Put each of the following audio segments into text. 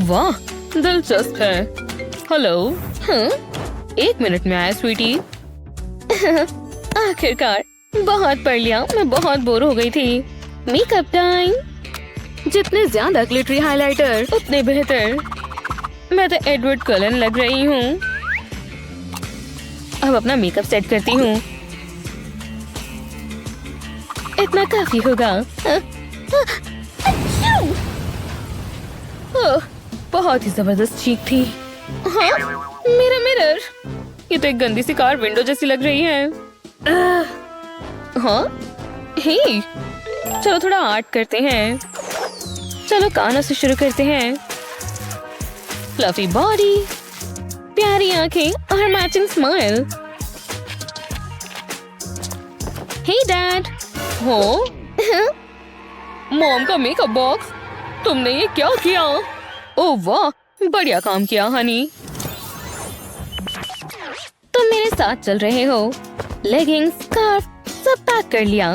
वाह, दिलचस्प है। हेलो। हाँ? 1 मिनट में आया स्वीटी। आखिरकार बहुत पढ़ लिया, मैं बहुत बोर हो गई थी। Makeup time. जितने ज्यादा ग्लिटरी हाइलाइटर उतने बेहतर। मैं तो एडवर्ड कलन लग रही हूँ। अब अपना मेकअप सेट करती हूँ। इतना काफी होगा। ओह, बहुत ही जबरदस्त चीख थी। हाँ, मेरा मिरर। ये तो एक गंदी सी कार विंडो जैसी लग रही है। हाँ, हे, चलो थोड़ा आर्ट करते हैं। चलो कानों से शुरू करते हैं। फ्लफी बॉडी, प्यारी आंखें और मैचिंग स्माइल। हे डैड। हो, मॉम का मेकअप बॉक्स। तुमने ये क्या किया? ओह वाह, बढ़िया काम किया हनी। तुम मेरे साथ चल रहे हो। लेगिंग्स, स्कार्फ सब पैक कर लिया।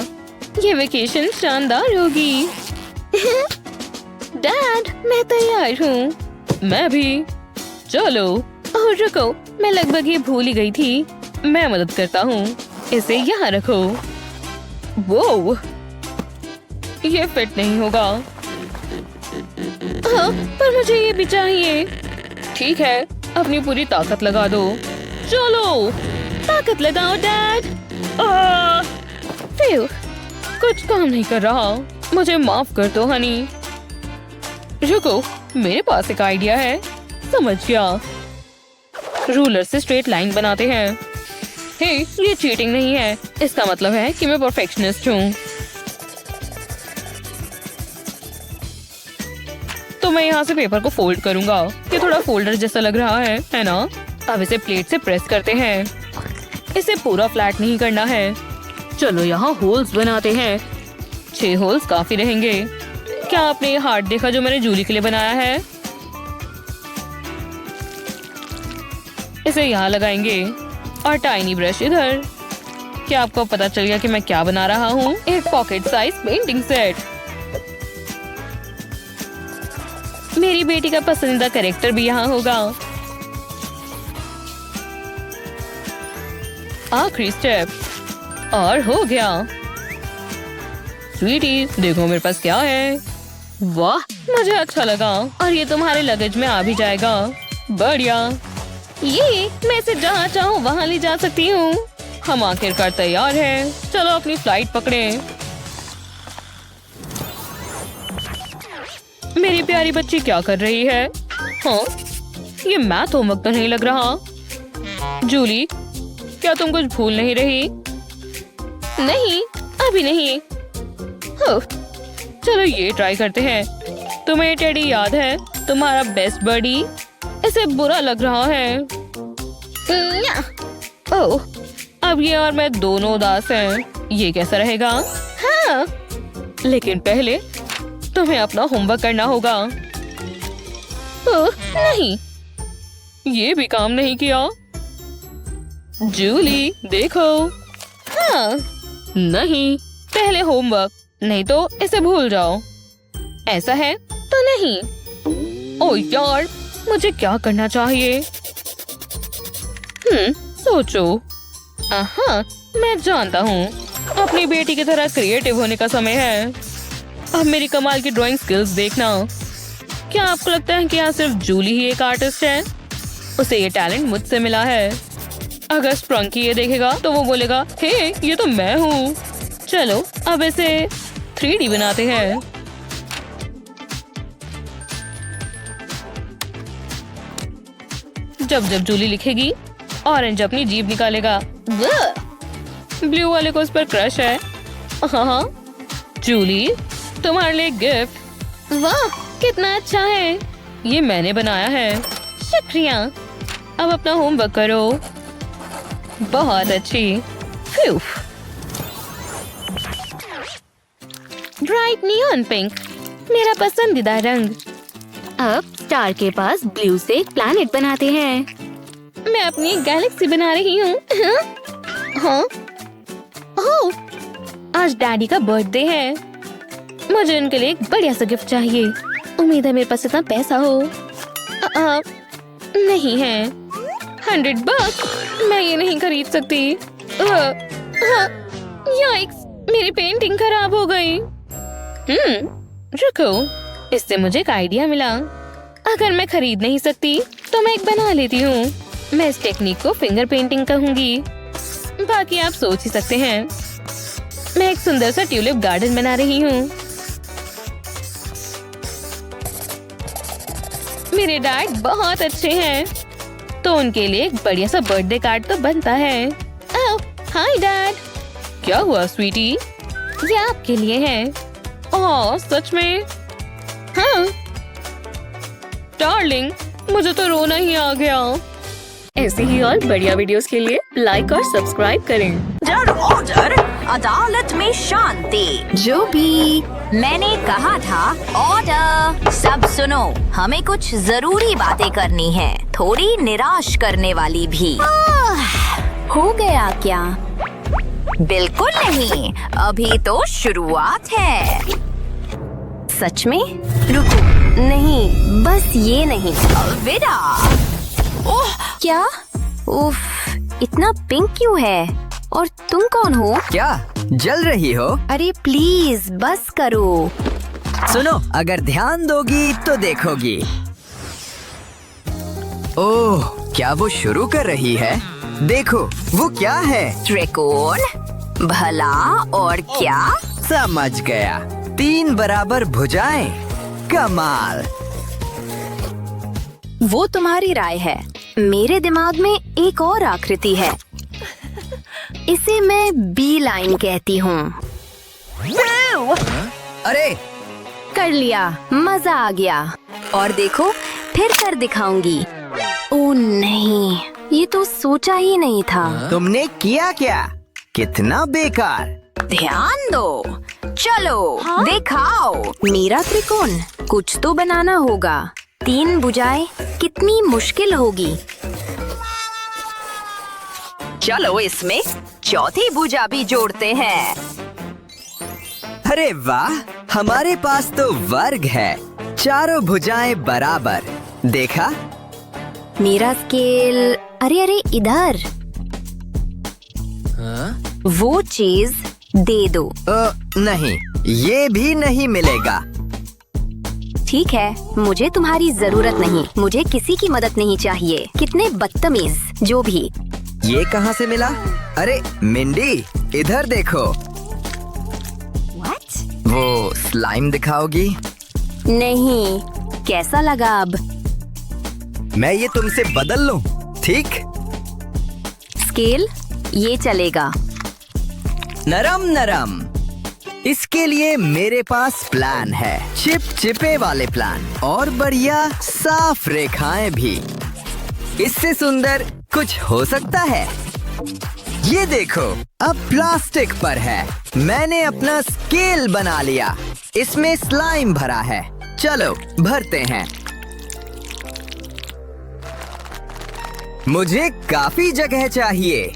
ये वेकेशन शानदार होगी। डैड, मैं तैयार हूँ। मैं भी। चलो। ओह रुको, मैं लगभग ये भूल ही गई थी। मैं मदद करता हूँ। इसे यहाँ रखो। वो ये फिट नहीं होगा। हाँ, पर मुझे ये भी चाहिए। ठीक है, अपनी पूरी ताकत लगा दो। चलो, ताकत लगाओ डैड। कुछ काम नहीं कर रहा। मुझे माफ कर दो हनी। रुको, मेरे पास एक आइडिया है। समझ गया। रूलर से स्ट्रेट लाइन बनाते हैं। हे, ये चीटिंग नहीं है। इसका मतलब है कि मैं परफेक्शनिस्ट हूँ। तो मैं यहाँ से पेपर को फोल्ड करूंगा। ये थोड़ा फोल्डर जैसा लग रहा है ना? अब इसे प्लेट से प्रेस करते हैं। इसे पूरा फ्लैट नहीं करना है। चलो यहाँ होल्स बनाते हैं। 6 होल्स काफी रहेंगे। क्या आपने ये हार्ट देखा जो मैंने जूली के लिए बनाया है? इसे यहाँ लगाएंगे और टाइनी ब्रश इधर। क्या आपको पता चल गया कि मैं क्या बना रहा हूँ? एक पॉकेट साइज पेंटिंग सेट। मेरी बेटी का पसंदीदा कैरेक्टर भी यहाँ होगा। आखिरी स्टेप और हो गया। स्वीटी, देखो मेरे पास क्या है। वाह, मुझे अच्छा लगा। और ये तुम्हारे लगेज में आ भी जाएगा। बढ़िया। ये मैं इसे जहाँ चाहूँ वहाँ ले जा सकती हूँ। हम आखिरकार तैयार हैं। चलो अपनी फ्लाइट पकड़ें। मेरी प्यारी बच्ची क्या कर रही है? हाँ, ये मैथ होमवर्क तो नहीं लग रहा। जूली, क्या तुम कुछ भूल नहीं रही? नहीं, अभी नहीं। चलो ये ट्राई करते हैं। तुम्हें टेडी याद है? तुम्हारा बेस्ट बडी। इसे बुरा लग रहा है। ओह, अब ये और मैं दोनों उदास हैं। ये कैसा रहेगा? हाँ, लेकिन पहले तुम्हें अपना होमवर्क करना होगा। ओह नहीं, ये भी काम नहीं किया। जूली, देखो। हाँ, नहीं, पहले होमवर्क, नहीं तो इसे भूल जाओ। ऐसा है तो नहीं। ओह यार, मुझे क्या करना चाहिए? सोचो। हाँ, मैं जानता हूँ। अपनी बेटी की तरह क्रिएटिव होने का समय है। अब मेरी कमाल की ड्राइंग स्किल्स देखना। क्या आपको लगता है कि यहाँ सिर्फ जूली ही एक आर्टिस्ट है? उसे ये टैलेंट मुझसे मिला है। अगर स्प्रंकी ये देखेगा तो वो बोलेगा, हे, ये तो मैं हूँ। चलो अब इसे 3D बनाते हैं। जब जब जूली लिखेगी, ऑरेंज अपनी जीभ निकालेगा। ब्लू वाले को उस पर क्रश है। हाँ, जूली, तुम्हारे लिए गिफ्ट। वाह, कितना अच्छा है। ये मैंने बनाया है। शुक्रिया। अब अपना होमवर्क करो। बहुत अच्छी। ब्राइट नियॉन पिंक, मेरा पसंदीदा रंग। अब स्टार के पास ब्लू से एक प्लैनेट बनाते हैं। मैं अपनी गैलेक्सी बना रही हूँ। हाँ? ओह, आज डैडी का बर्थडे है। मुझे उनके लिए एक बढ़िया सा गिफ्ट चाहिए। उम्मीद है मेरे पास इतना पैसा हो। नहीं है। $100? मैं ये नहीं खरीद सकती। याइक्स, मेरी पेंटिंग खराब हो गई। रुको, इससे मुझे एक आइडिया मिला। अगर मैं खरीद नहीं सकती तो मैं एक बना लेती हूँ। मैं इस टेक्निक को फिंगर पेंटिंग कहूंगी। बाकी आप सोच ही सकते हैं। मैं एक सुंदर सा ट्यूलिप गार्डन बना रही हूँ। मेरे डैड बहुत अच्छे हैं, तो उनके लिए एक बढ़िया सा बर्थडे कार्ड तो बनता है। Hi dad. क्या हुआ स्वीटी? ये आपके लिए है। ओह, सच में? हाँ डार्लिंग, मुझे तो रोना ही आ गया। ऐसे ही और बढ़िया वीडियोस के लिए लाइक और सब्सक्राइब करें। ऑर्डर, अदालत में शांति। जो भी मैंने कहा था, ऑर्डर। सब सुनो, हमें कुछ जरूरी बातें करनी है, थोड़ी निराश करने वाली भी। हो गया क्या? बिल्कुल नहीं, अभी तो शुरुआत है। सच में? रुको, नहीं, बस ये नहीं। अलविदा। ओह, क्या? उफ, इतना पिंक क्यों है? और तुम कौन हो? क्या जल रही हो? अरे प्लीज बस करो। सुनो, अगर ध्यान दोगी तो देखोगी। ओह, क्या वो शुरू कर रही है? देखो, वो क्या है? त्रिकोण? भला और क्या? समझ गया, 3 बराबर भुजाएं। कमाल। वो तुम्हारी राय है। मेरे दिमाग में एक और आकृति है। इसे मैं बी लाइन कहती हूँ। अरे कर लिया, मजा आ गया। और देखो, फिर कर दिखाऊंगी। ओ नहीं, ये तो सोचा ही नहीं था। तुमने किया क्या? कितना बेकार। ध्यान दो, चलो दिखाओ। मेरा त्रिकोण कुछ तो बनाना होगा। 3 भुजाएं कितनी मुश्किल होगी। चलो इसमें चौथी भुजा भी जोड़ते हैं। अरे वाह, हमारे पास तो वर्ग है। 4 भुजाएं बराबर। देखा? मेरा स्केल, अरे अरे इधर। वो चीज दे दो। नहीं, ये भी नहीं मिलेगा। ठीक है, मुझे तुम्हारी जरूरत नहीं। मुझे किसी की मदद नहीं चाहिए। कितने बदतमीज, जो भी। ये कहाँ से मिला? अरे मिंडी, इधर देखो। What? वो स्लाइम दिखाओगी? नहीं, कैसा लगा अब? मैं ये तुमसे बदल लूं, ठीक? स्केल, ये चलेगा। नरम नरम। इसके लिए मेरे पास प्लान है। चिपचिपे वाले प्लान, और बढ़िया साफ रेखाएं भी। इससे सुंदर कुछ हो सकता है? ये देखो, अब प्लास्टिक पर है। मैंने अपना स्केल बना लिया। इसमें स्लाइम भरा है। चलो भरते हैं। मुझे काफी जगह चाहिए।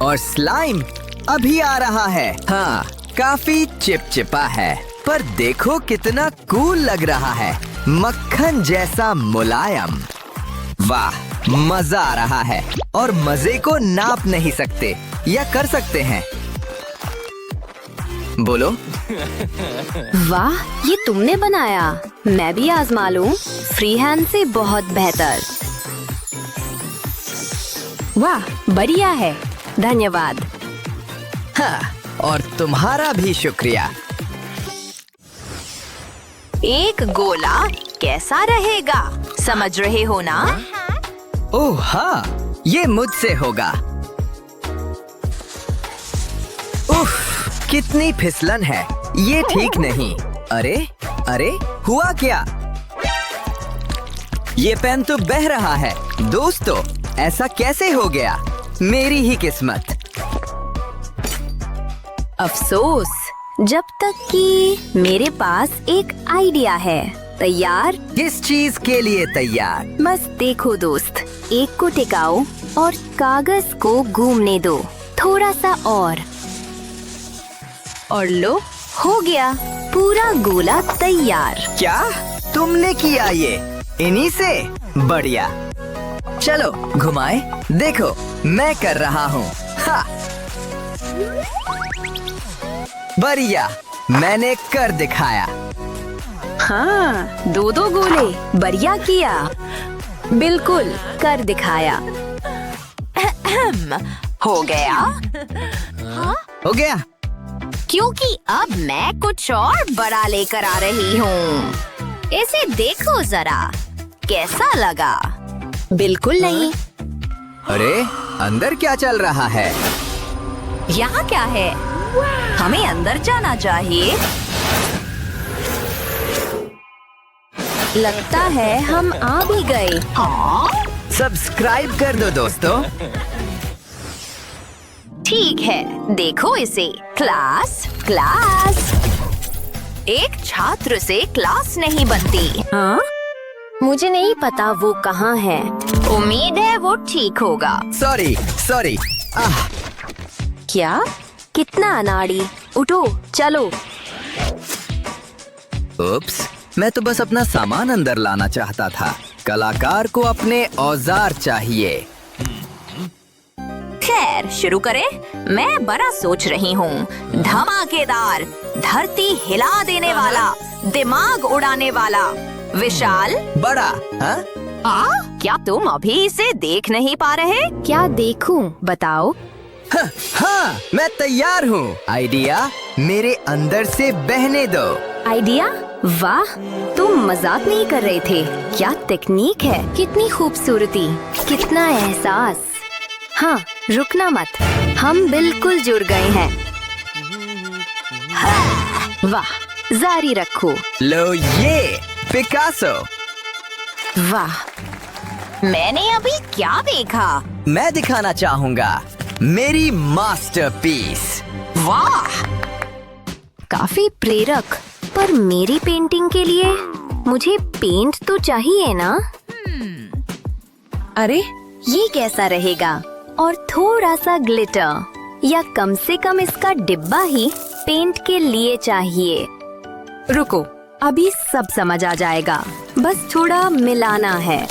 और स्लाइम अभी आ रहा है। हाँ, काफी चिपचिपा है, पर देखो कितना कूल लग रहा है। मक्खन जैसा मुलायम। वाह, मजा आ रहा है। और मजे को नाप नहीं सकते, या कर सकते हैं? बोलो। वाह, ये तुमने बनाया। मैं भी आजमा लूं। फ्री हैंड से बहुत बेहतर। वाह, बढ़िया है। धन्यवाद। हाँ, और तुम्हारा भी शुक्रिया। एक गोला कैसा रहेगा, समझ रहे हो ना? ओह हाँ, ये मुझसे होगा। उफ, कितनी फिसलन है। ये ठीक नहीं। अरे अरे, हुआ क्या? ये पेन तो बह रहा है। दोस्तों, ऐसा कैसे हो गया? मेरी ही किस्मत। अफसोस, जब तक कि मेरे पास एक आइडिया है। तैयार? किस चीज के लिए तैयार? बस देखो दोस्त, एक को टिकाओ और कागज को घूमने दो। थोड़ा सा और लो, हो गया। पूरा गोला तैयार। क्या तुमने किया ये, इन्हीं से? बढ़िया। चलो घुमाए, देखो मैं कर रहा हूँ। हा! बढ़िया, मैंने कर दिखाया। हाँ, दो दो गोले, बढ़िया किया। बिल्कुल कर दिखाया। हो गया? हो गया। क्योंकि अब मैं कुछ और बड़ा लेकर आ रही हूँ। इसे देखो जरा, कैसा लगा? बिल्कुल नहीं। अरे अंदर क्या चल रहा है? यहाँ क्या है? हमें अंदर जाना चाहिए। लगता है हम आ भी गए। हाँ? सब्सक्राइब कर दो दोस्तों। ठीक है, देखो इसे। Class class. एक छात्र से क्लास नहीं बनती। हाँ? मुझे नहीं पता वो कहाँ है। उम्मीद है वो ठीक होगा। Sorry sorry. क्या? कितना अनाड़ी। उठो, चलो। उप्स, मैं तो बस अपना सामान अंदर लाना चाहता था। कलाकार को अपने औजार चाहिए। खैर, शुरू करें। मैं बड़ा सोच रही हूँ। धमाकेदार, धरती हिला देने वाला, दिमाग उड़ाने वाला, विशाल। बड़ा? हाँ? क्या तुम अभी इसे देख नहीं पा रहे? क्या देखूं? बताओ। हाँ, मैं तैयार हूँ। आइडिया मेरे अंदर से बहने दो। आइडिया? वाह, तुम मजाक नहीं कर रहे थे। क्या टेक्निक है, कितनी खूबसूरती, कितना एहसास। हाँ, रुकना मत, हम बिल्कुल जुड़ गए हैं। हाँ, वाह, जारी रखो। लो ये पिकासो। वाह, मैंने अभी क्या देखा? मैं दिखाना चाहूँगा मेरी मास्टरपीस। वाह, काफी प्रेरक। पर मेरी पेंटिंग के लिए मुझे पेंट तो चाहिए ना? अरे, ये कैसा रहेगा? और थोड़ा सा ग्लिटर, या कम से कम इसका डिब्बा ही पेंट के लिए चाहिए। रुको, अभी सब समझ आ जाएगा। बस थोड़ा मिलाना है।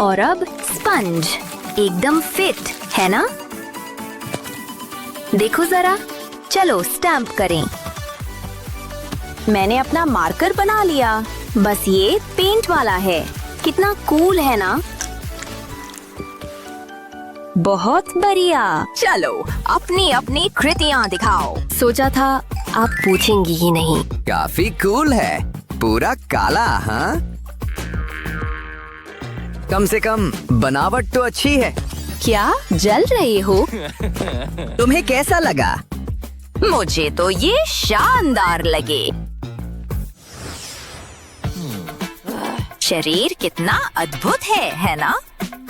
और अब स्पंज, एकदम फिट है ना? देखो जरा, चलो स्टैम्प करें। मैंने अपना मार्कर बना लिया। बस ये पेंट वाला है। कितना कूल है ना? बहुत बढ़िया। चलो अपनी अपनी कृतियाँ दिखाओ। सोचा था आप पूछेंगी ही नहीं। काफी कूल है, पूरा काला। हाँ, कम से कम बनावट तो अच्छी है। क्या जल रहे हो? तुम्हें कैसा लगा? मुझे तो ये शानदार लगे। शरीर कितना अद्भुत है ना?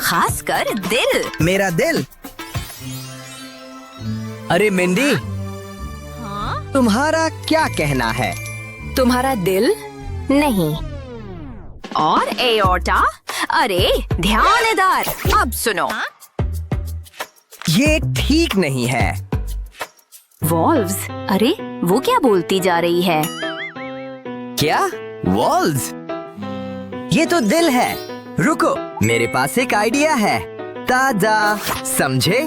खासकर दिल। मेरा दिल? अरे मिंडी, तुम्हारा क्या कहना है? तुम्हारा दिल नहीं। और एओर्टा? अरे ध्यान इधर। अब सुनो। ये ठीक नहीं है। वॉल्व्स? अरे वो क्या बोलती जा रही है? क्या? वॉल्स? ये तो दिल है। रुको, मेरे पास एक आइडिया है। ताजा, समझे?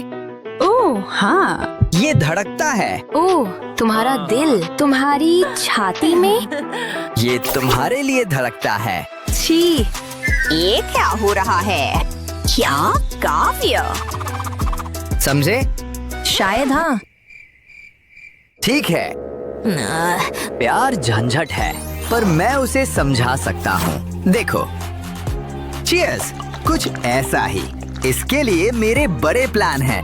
ओह हाँ। ये धड़कता है। ओह, तुम्हारा दिल तुम्हारी छाती में? ये तुम्हारे लिए धड़कता है। छी, ये क्या हो रहा है? क्या काव्य? समझे? शायद हाँ। ठीक है, प्यार झंझट है, पर मैं उसे समझा सकता हूँ। देखो, चीयर्स, कुछ ऐसा ही। इसके लिए मेरे बड़े प्लान हैं।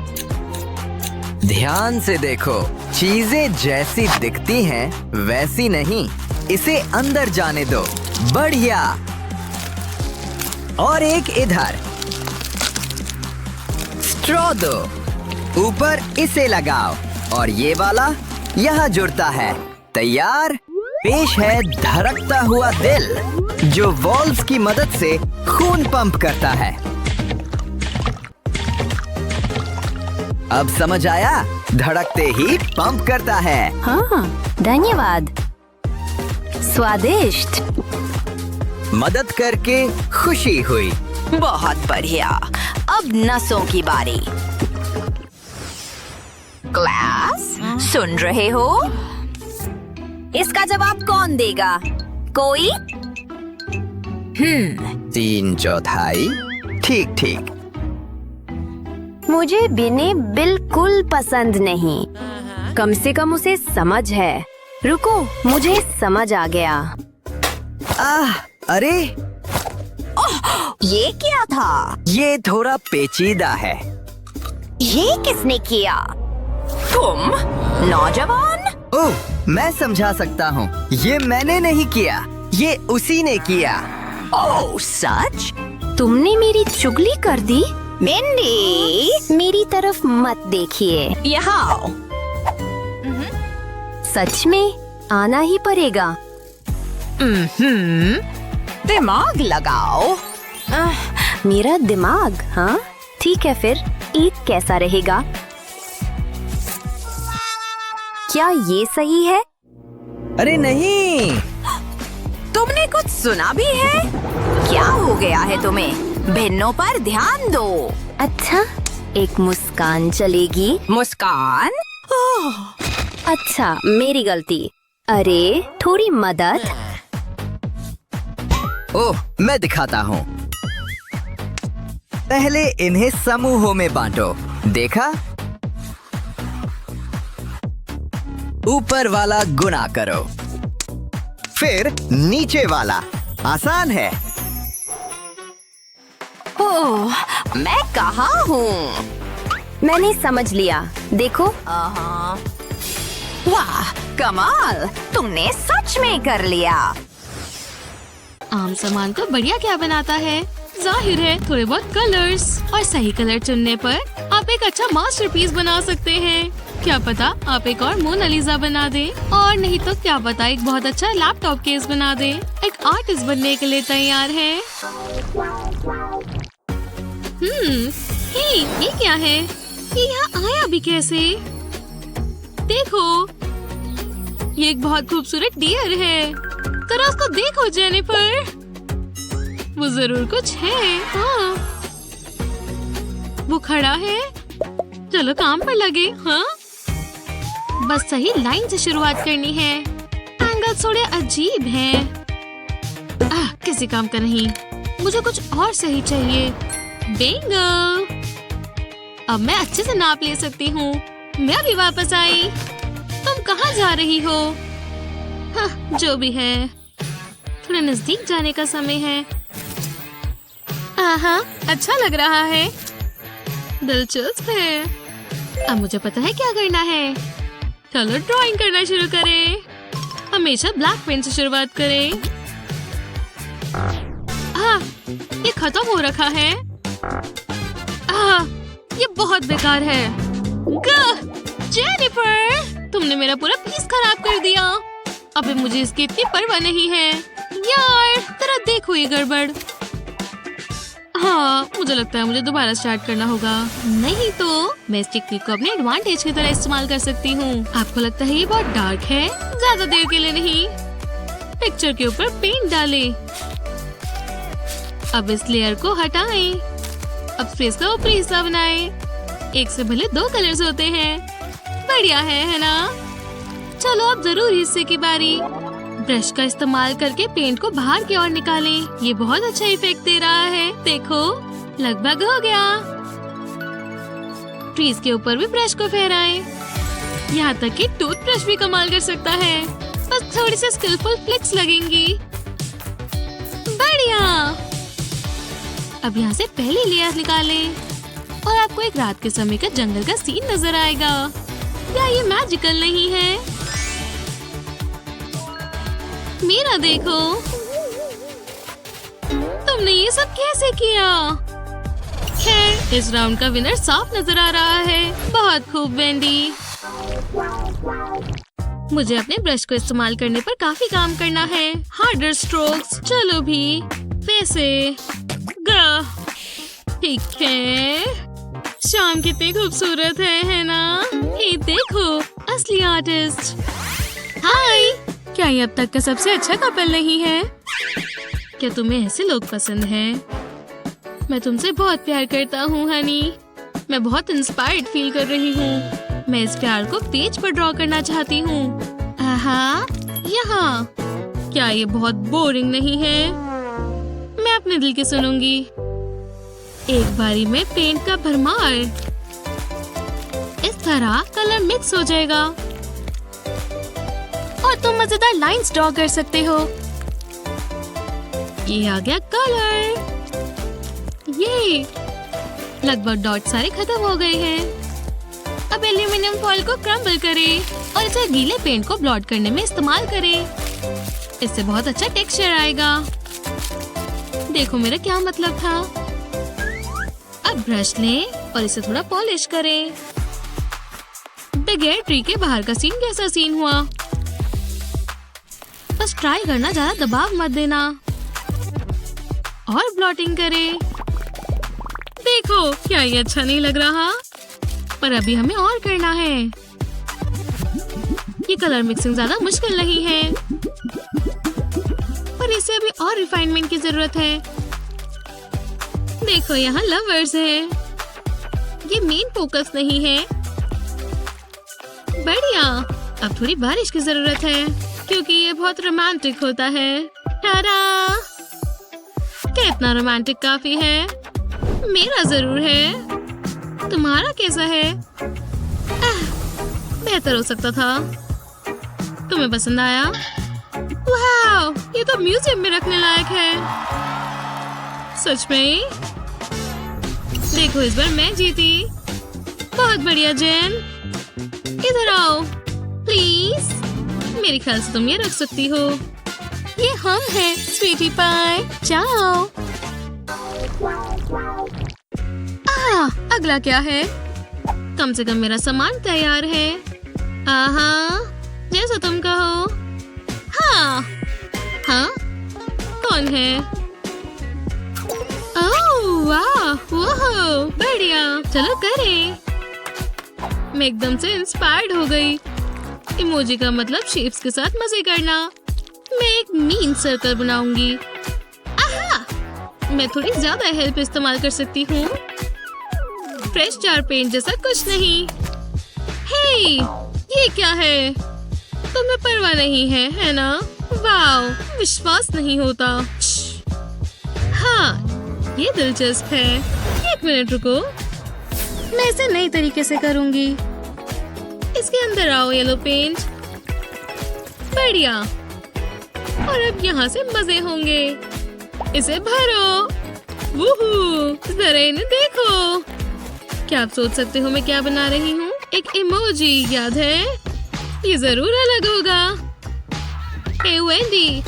ध्यान से देखो, चीजें जैसी दिखती हैं वैसी नहीं। इसे अंदर जाने दो। बढ़िया। और एक इधर। स्ट्रॉ दो, ऊपर इसे लगाओ और ये वाला यहाँ जुड़ता है। तैयार? पेश है धड़कता हुआ दिल, जो वॉल्व्स की मदद से खून पंप करता है। अब समझ आया? धड़कते ही पंप करता है। हाँ, धन्यवाद। स्वादिष्ट। मदद करके खुशी हुई। बहुत बढ़िया। अब नसों की बारी। क्लास, सुन रहे हो? इसका जवाब कौन देगा? कोई? 3/4। ठीक ठीक। मुझे बिने बिल्कुल पसंद नहीं। कम से कम उसे समझ है। रुको, मुझे समझ आ गया। अरे ये क्या था? ये थोड़ा पेचीदा है। ये किसने किया? तुम, नौजवान? ओह, मैं समझा सकता हूँ। ये मैंने नहीं किया, ये उसी ने किया। ओह सच? तुमने मेरी चुगली कर दी? मिंडी, मेरी तरफ मत देखिए। यहाँ आओ। सच में आना ही पड़ेगा। दिमाग लगाओ। मेरा दिमाग? हाँ, ठीक है फिर। ईद कैसा रहेगा? क्या ये सही है? अरे नहीं। तुमने कुछ सुना भी है? क्या हो गया है तुम्हें? भिन्नों पर ध्यान दो। अच्छा, एक मुस्कान चलेगी। मुस्कान? ओह, अच्छा, मेरी गलती। अरे, थोड़ी मदद। ओह, मैं दिखाता हूँ। पहले इन्हें समूहों में बांटो। देखा? ऊपर वाला गुणा करो, फिर नीचे वाला। आसान है। ओह, मैं कहाँ हूँ? मैंने समझ लिया। देखो। वाह, कमाल! तुमने सच में कर लिया। आम सामान को बढ़िया क्या बनाता है? जाहिर है थोड़े बहुत कलर्स, और सही कलर चुनने पर आप एक अच्छा मास्टरपीस बना सकते हैं। क्या पता आप एक और मोनालिसा बना दे, और नहीं तो क्या पता एक बहुत अच्छा लैपटॉप केस बना दे। एक आर्टिस्ट बनने के लिए तैयार है। ये क्या है? ये यहाँ आया भी कैसे? देखो, ये एक बहुत खूबसूरत डियर है। जरा उसको देखो जेनिफर, वो जरूर कुछ है। हाँ, वो खड़ा है। चलो काम पर लगे। हाँ, बस सही लाइन से शुरुआत करनी है। एंगल थोड़े अजीब हैं। किसी काम का नहीं, मुझे कुछ और सही चाहिए। बिंगो! अब मैं अच्छे से नाप ले सकती हूँ। मैं अभी वापस आई। तुम कहाँ जा रही हो? हाँ, जो भी है, थोड़ा नजदीक जाने का समय है। हाँ, अच्छा लग रहा है। दिलचस्प है। अब मुझे पता है क्या करना है। चलो ड्राइंग करना शुरू करें। हमेशा ब्लैक पेन से शुरुआत करें। हाँ, ये खत्म हो रखा है। ये बहुत बेकार है। जेनिफर, तुमने मेरा पूरा पीस खराब कर दिया। अबे मुझे इसकी इतनी परवाह नहीं है। यार, जरा देखो ये गड़बड़। हाँ, मुझे लगता है मुझे दोबारा स्टार्ट करना होगा। नहीं तो मैं इस टेक्निक को अपने एडवांटेज की तरह इस्तेमाल कर सकती हूँ। आपको लगता है ये बहुत डार्क है? ज्यादा देर के लिए नहीं। पिक्चर के ऊपर पेंट डालें। अब इस लेयर को हटाएं। अब स्पेस का ऊपरी हिस्सा बनाएं। एक से भले 2 कलर्स होते हैं। बढ़िया है ना? चलो अब जरूर हिस्से की बारी। ब्रश का इस्तेमाल करके पेंट को बाहर की ओर निकालें। ये बहुत अच्छा इफेक्ट दे रहा है। देखो, लगभग हो गया। ट्रीज के ऊपर भी ब्रश को फहराएं। यहाँ तक कि टूथब्रश भी कमाल कर सकता है। बस थोड़ी सी स्किलफुल फ्लिक्स लगेंगी। बढ़िया। अब यहाँ से पहली लेयर निकालें और आपको एक रात के समय का जंगल का सीन नजर आएगा। क्या ये मैजिकल नहीं है? मेरा देखो। तुमने ये सब कैसे किया? खैर, इस राउंड का विनर साफ नजर आ रहा है। बहुत खूब वेंडी। मुझे अपने ब्रश को इस्तेमाल करने पर काफी काम करना है। Harder strokes. चलो भी, वैसे ठीक है। शाम कितनी खूबसूरत है ना? ये देखो, असली आर्टिस्ट। हाय, क्या ये अब तक का सबसे अच्छा कपल नहीं है? क्या तुम्हें ऐसे लोग पसंद हैं? मैं तुमसे बहुत प्यार करता हूँ हनी। मैं बहुत इंस्पायर्ड फील कर रही हूँ। मैं इस प्यार को पेज पर ड्रॉ करना चाहती हूँ। आहा, यहाँ। क्या ये बहुत बोरिंग नहीं है? मैं अपने दिल की सुनूंगी। एक बारी में पेंट का भरमार। इस तरह कलर मिक्स हो जाएगा और तुम मजेदार लाइंस ड्रॉ कर सकते हो। ये आ गया कलर। ये लगभग डॉट सारे खत्म हो गए हैं। अब एल्यूमिनियम फॉइल को क्रम्बल करें और इसे गीले पेंट को ब्लॉट करने में इस्तेमाल करें। इससे बहुत अच्छा टेक्सचर आएगा। देखो मेरा क्या मतलब था। अब ब्रश लें और इसे थोड़ा पॉलिश करें। बगैर ट्री के बाहर का सीन कैसा सीन हुआ? बस ट्राई करना, ज्यादा दबाव मत देना। और ब्लॉटिंग करें। देखो, क्या ये अच्छा नहीं लग रहा? पर अभी हमें और करना है। ये कलर मिक्सिंग ज्यादा मुश्किल नहीं है, पर इसे अभी और रिफाइनमेंट की जरूरत है। देखो, यहाँ लवर्स है। ये मेन फोकस नहीं है। बढ़िया। अब थोड़ी बारिश की जरूरत है क्योंकि ये बहुत रोमांटिक होता है। टारा! कितना रोमांटिक काफी है। मेरा जरूर है। तुम्हारा कैसा है? बेहतर हो सकता था। तुम्हें पसंद आया? वाह, ये तो म्यूजियम में रखने लायक है। सच में? देखो, इस बार मैं जीती। बहुत बढ़िया जेन। इधर आओ प्लीज। मेरे ख्याल से तुम ये रख सकती हो। ये हम हैं स्वीटी पाई। जाओ। अगला क्या है? कम से कम मेरा सामान तैयार है। आहा, जैसा तुम कहो। हाँ, हाँ, कौन है? ओह वाह, वाह, बढ़िया। चलो करें। मैं एकदम से इंस्पायर्ड हो गई। इमोजी का मतलब शेप्स के साथ मजे करना। मैं एक मीन सर्कल बनाऊंगी। आहा, मैं थोड़ी ज्यादा हेल्प इस्तेमाल कर सकती हूँ। फ्रेश जार पेंट जैसा कुछ नहीं। हे, ये क्या है? तुम्हें परवाह नहीं है ना? वाओ, विश्वास नहीं होता। हाँ, ये दिलचस्प है। एक मिनट रुको, मैं इसे नई तरीके से करूंगी। इसके अंदर आओ येलो पेंट। बढ़िया। और अब यहाँ से मजे होंगे। इसे भरो। वूहू, जरा इन्हें देखो। क्या आप सोच सकते हो मैं क्या बना रही हूँ? एक इमोजी, याद है? ये जरूर अलग होगा। हे वेंडी,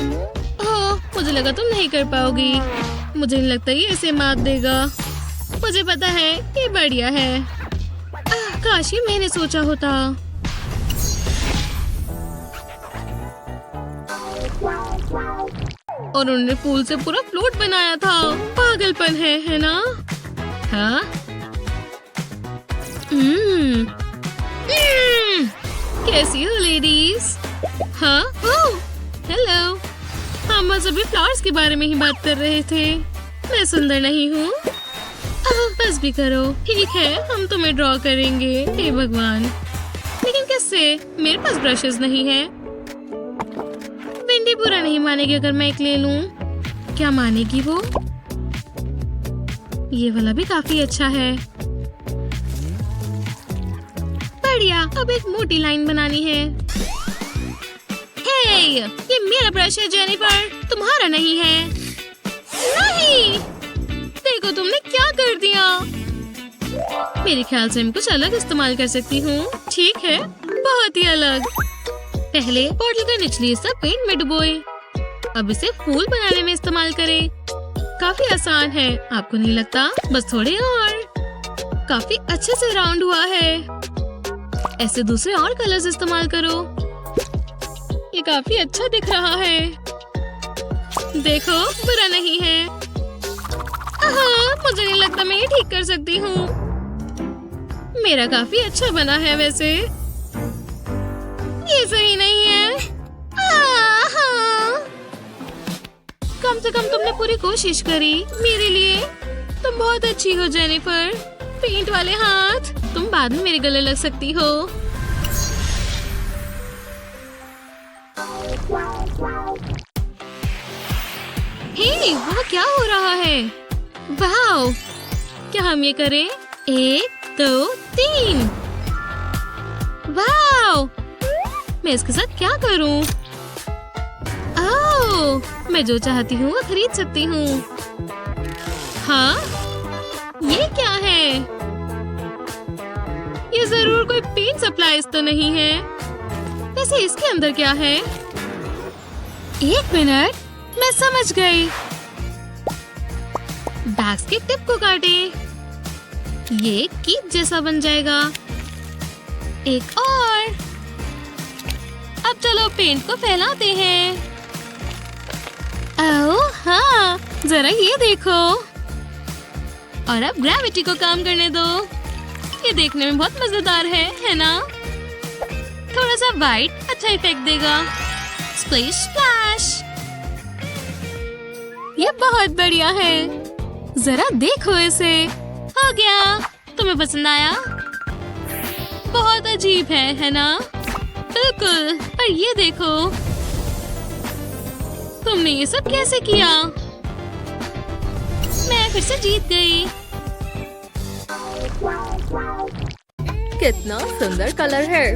ओह, मुझे लगा तुम नहीं कर पाओगी। मुझे नहीं लगता ये इसे मात देगा। मुझे पता है ये बढ़िया है। काश ये मैंने सोचा होता। और उन्होंने फूल से पूरा फ्लोट बनाया था। पागलपन है ना? हाँ? कैसी हो लेडीज? हाँ? ओह, हेलो। हम बस अभी फ्लावर्स के बारे में ही बात कर रहे थे। मैं सुंदर नहीं हूँ? बस भी करो। ठीक है, हम तुम्हें ड्रॉ करेंगे। हे भगवान, लेकिन किससे? मेरे पास ब्रशेस नहीं है। विंडी बुरा नहीं मानेगी अगर मैं एक ले लूं। क्या मानेगी वो? ये वाला भी काफी अच्छा है। बढ़िया। अब एक मोटी लाइन बनानी है। हे, ये मेरा ब्रश है जेनिफर, तुम्हारा नहीं है। नहीं, देखो तुमने क्या कर दिया। मेरे ख्याल से मैं कुछ अलग इस्तेमाल कर सकती हूँ। ठीक है, बहुत ही अलग। पहले बॉटल का निचली हिस्सा पेंट में डुबोए। अब इसे फूल बनाने में इस्तेमाल करें। काफी आसान है, आपको नहीं लगता? बस थोड़े और। काफी अच्छे से राउंड हुआ है। ऐसे दूसरे और कलर्स इस्तेमाल करो। ये काफी अच्छा दिख रहा है। देखो, बुरा नहीं है। मुझे नहीं लगता मैं ये ठीक कर सकती हूँ। मेरा काफी अच्छा बना है वैसे। ये सही नहीं है। कम से कम तुमने पूरी कोशिश करी मेरे लिए। तुम बहुत अच्छी हो जेनिफर। पेंट वाले हाथ, तुम बाद में मेरे गले लग सकती हो। हे, वह क्या हो रहा है? वाओ! क्या हम ये करें? 1 2 3। वाओ! मैं इसके साथ क्या करूं? ओह, मैं जो चाहती हूँ वो खरीद सकती हूँ। हाँ? ये क्या है? ये जरूर कोई पेंट सप्लाईज तो नहीं है। वैसे इसके अंदर क्या है? 1 मिनट, मैं समझ गई। बैग्स के टिप को काटे। ये कीप जैसा बन जाएगा। एक और। अब चलो पेंट को फैलाते हैं। ओह हाँ, जरा ये देखो। और अब ग्रेविटी को काम करने दो। ये देखने में बहुत मजेदार है ना? थोड़ा सा वाइट अच्छा इफेक्ट देगा। स्प्लिश स्प्लैश। ये बहुत बढ़िया है। जरा देखो इसे। हो गया। तुम्हें पसंद आया? बहुत अजीब है ना? बिल्कुल। पर ये देखो, तुमने ये सब कैसे किया? मैं फिर से जीत गई। कितना सुंदर कलर है।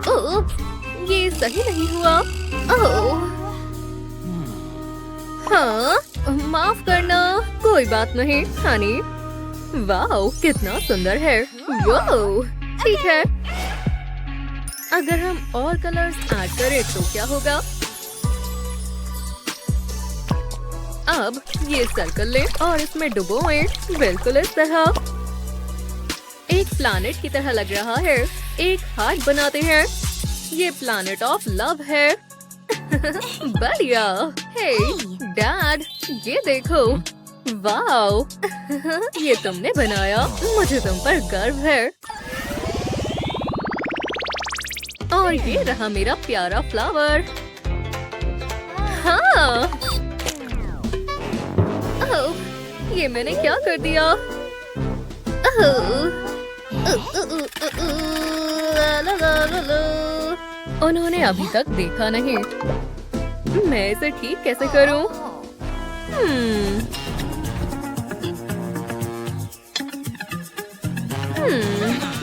ओह, ये सही नहीं हुआ। ओह, हाँ, माफ करना। कोई बात नहीं हनी। वाओ, कितना सुंदर है। वाओ, ठीक है। अगर हम और कलर्स ऐड करें तो क्या होगा? अब ये सर्कल लें और इसमें डुबोएं। बिल्कुल इस तरह। एक प्लैनेट की तरह लग रहा है। एक हार्ट बनाते हैं। ये प्लैनेट ऑफ लव है। बढ़िया। हे डैड, ये देखो। वाओ, ये तुमने बनाया। मुझे तुम पर गर्व है। और ये रहा मेरा प्यारा फ्लावर। हाँ। ओह, ये मैंने क्या कर दिया? उन्होंने अभी तक देखा नहीं। मैं इसे ठीक कैसे करूं?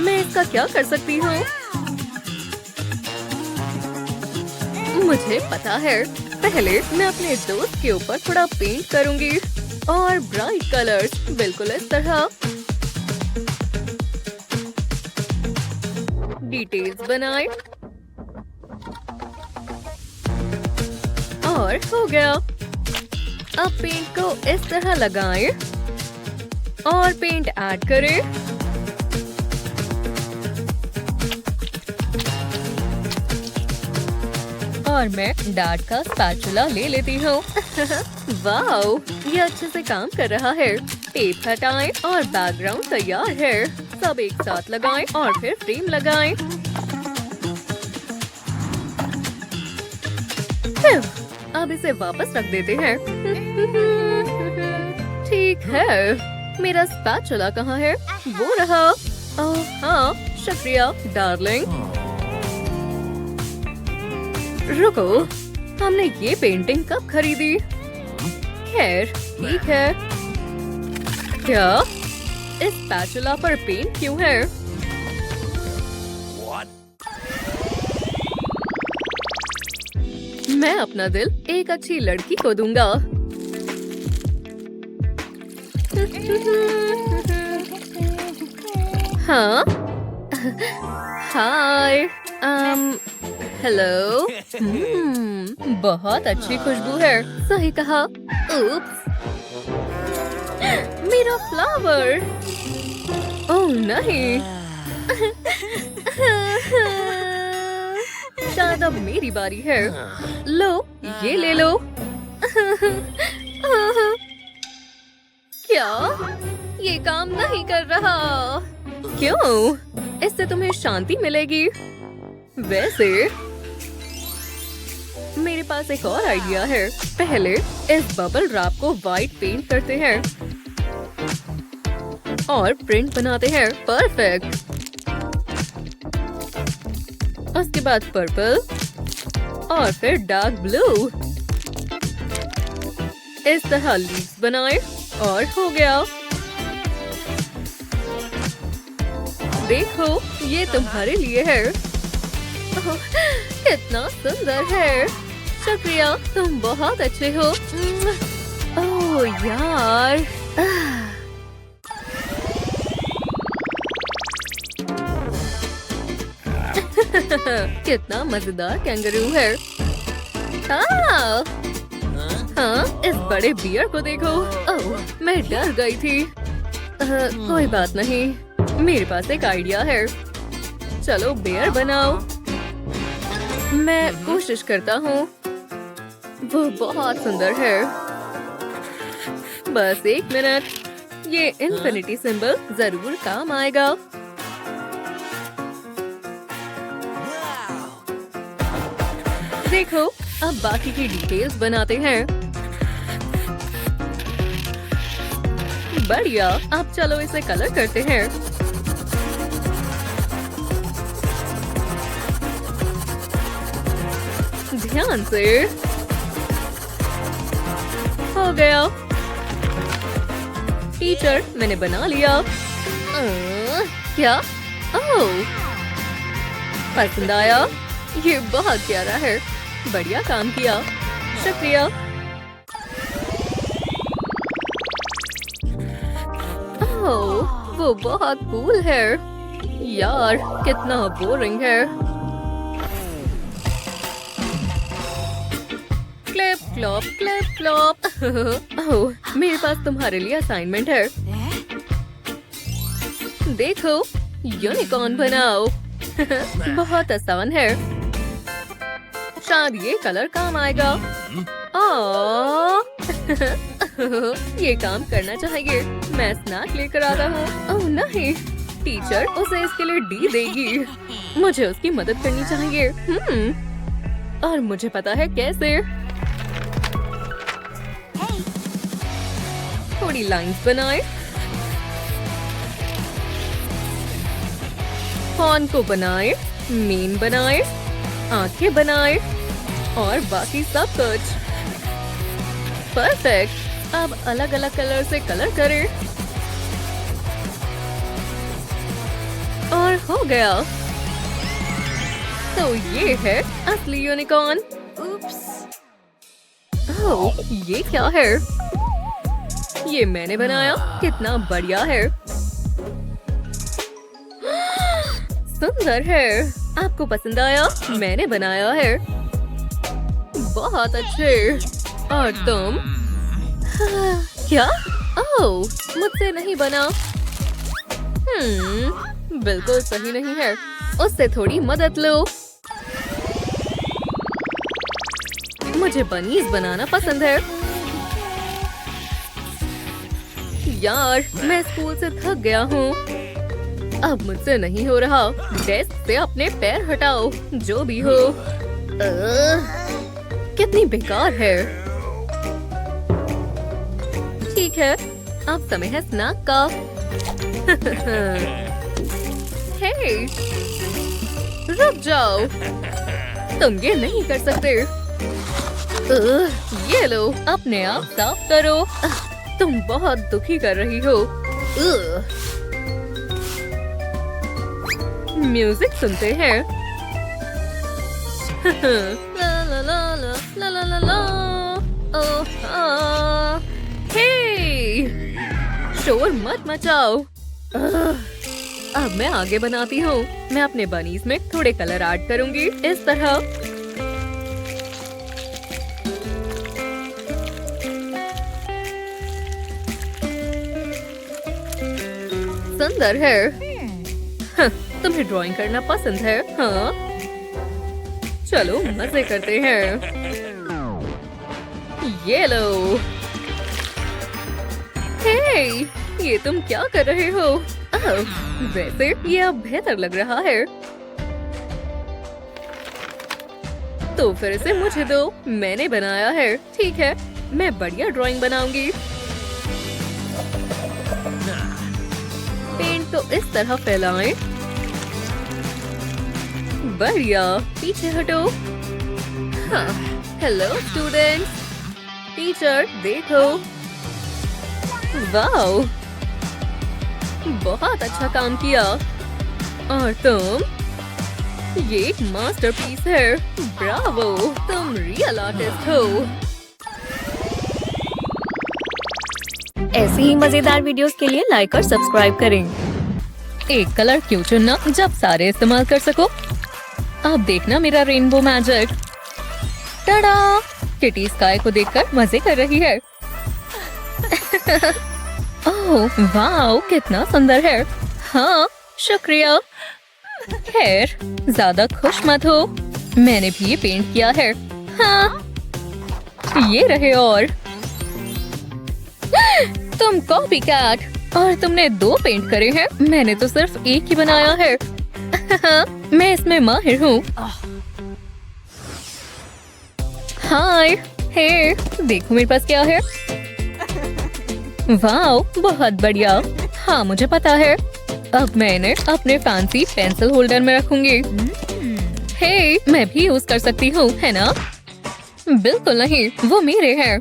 मैं इसका क्या कर सकती हूँ? मुझे पता है। पहले मैं अपने दोस्त के ऊपर थोड़ा पेंट करूंगी और ब्राइट कलर्स, बिल्कुल इस तरह। डिटेल्स बनाए और हो गया। अब पेंट को इस तरह लगाएं और पेंट ऐड करें। और मैं डैड का स्पैचुला ले लेती हूँ। वाओ, ये अच्छे से काम कर रहा है। टेप हटाएं और बैकग्राउंड तैयार है। सब एक साथ लगाएं और फिर फ्रेम लगाएं। अब इसे वापस रख देते हैं। ठीक है। मेरा स्पैचुला कहाँ है? वो रहा। ओह हाँ, शुक्रिया डार्लिंग। रुको, हमने ये पेंटिंग कब खरीदी? खैर, ठीक है। क्या इस स्पैचुला पर पेंट क्यों है? मैं अपना दिल एक अच्छी लड़की को दूंगा। हाँ, हाय, हेलो। बहुत अच्छी खुशबू है। सही कहा। उप्स, मेरा फ्लावर। ओह नहीं। शायद अब मेरी बारी है। लो, ये ले लो। क्या ये काम नहीं कर रहा। क्यों? इससे तुम्हें शांति मिलेगी। वैसे मेरे पास एक और आइडिया है। पहले इस बबल रैप को व्हाइट पेंट करते हैं और प्रिंट बनाते हैं। परफेक्ट। उसके बाद पर्पल और फिर डार्क ब्लू। इस तरह लीव्स बनाए और हो गया। देखो, ये तुम्हारे लिए है। ओह, कितना सुंदर है। शुक्रिया, तुम बहुत अच्छे हो। ओह यार। कितना मजेदार कैंगरू है। हाँ, इस बड़े बियर को देखो। ओह, मैं डर गई थी। कोई बात नहीं, मेरे पास एक आइडिया है। चलो बियर बनाओ। मैं कोशिश करता हूँ। वो बहुत सुंदर है। बस एक मिनट। ये इन्फिनिटी सिंबल जरूर काम आएगा। देखो, अब बाकी की डिटेल्स बनाते हैं। बढ़िया। अब चलो इसे कलर करते हैं। ध्यान से। हो गया। टीचर, मैंने बना लिया। क्या? ओह, पसंद आया? ये बहुत प्यारा है। बढ़िया काम किया। शुक्रिया। ओह, वो बहुत कूल है। यार, कितना बोरिंग है। Clip clop clip clop. Oh, मेरे पास तुम्हारे लिए असाइनमेंट है। देखो, यूनिकॉर्न बनाओ। बहुत आसान है। शायद ये कलर काम आएगा। ये काम करना चाहिए। मैं स्नैक लेकर आता हूँ। ओह नहीं, टीचर उसे इसके लिए डी देगी। मुझे उसकी मदद करनी चाहिए। और मुझे पता है कैसे। थोड़ी लाइंस बनाए। हॉर्न को बनाए, मेन बनाए, आंखें बनाए और बाकी सब कुछ। परफेक्ट। अब अलग अलग कलर से कलर करें और हो गया। तो ये है असली यूनिकॉर्न। उप्स। ओह, ये क्या है? ये मैंने बनाया। कितना बढ़िया है। सुंदर है। आपको पसंद आया? मैंने बनाया है। बहुत अच्छे। और तुम? क्या? ओह, मुझसे नहीं बना। बिल्कुल सही नहीं है। उससे थोड़ी मदद लो। मुझे बनीज बनाना पसंद है। यार, मैं स्कूल से थक गया हूँ। अब मुझसे नहीं हो रहा। डेस्क से अपने पैर हटाओ। जो भी हो। कितनी बेकार है। ठीक है, अब समय है स्नैक का। हे, रुक जाओ। तुम ये नहीं कर सकते। ये लो, अपने आप साफ करो। तुम बहुत दुखी कर रही हो। म्यूजिक सुनते हैं। ला ला ला ला ला ला ला ला। ओह, हे, शोर मत मचाओ। अब मैं आगे बनाती हूँ। मैं अपने बनीज में थोड़े कलर ऐड करूंगी। इस तरह। सुंदर है। तुम्हें ड्राइंग करना पसंद है? हाँ, चलो मजे करते हैं। ये लो। हे, ये तुम क्या कर रहे हो? वैसे ये अब बेहतर लग रहा है। तो फिर से मुझे दो, मैंने बनाया है। ठीक है, मैं बढ़िया ड्राइंग बनाऊंगी। पेंट तो इस तरह फैलाएं। बढ़िया, पीछे हटो। हाँ, हेलो स्टूडेंट्स। टीचर देखो, वाओ, बहुत अच्छा काम किया। और तुम, ये एक मास्टरपीस है। ब्रावो, तुम रियल आर्टिस्ट हो। ऐसी ही मजेदार वीडियोस के लिए लाइक और सब्सक्राइब करें। एक कलर क्यों चुनना जब सारे इस्तेमाल कर सको। अब देखना मेरा rainbow magic. Tada! Kitty sky को देखकर मजे कर रही है। ओह वाओ, कितना सुंदर है। हाँ, शुक्रिया। खैर, ज्यादा खुश मत हो, मैंने भी ये पेंट किया है। हाँ, ये रहे। और तुम कॉपी कैट, और तुमने 2 पेंट करे हैं, मैंने तो सिर्फ एक ही बनाया है। मैं इसमें माहिर हूँ। हाय, हे, देखो मेरे पास क्या है। वाओ, बहुत बढ़िया। हाँ, मुझे पता है। अब मैं इन्हें अपने फैंसी पेंसिल होल्डर में रखूंगी। हे, मैं भी यूज कर सकती हूँ, है ना? बिल्कुल नहीं, वो मेरे हैं।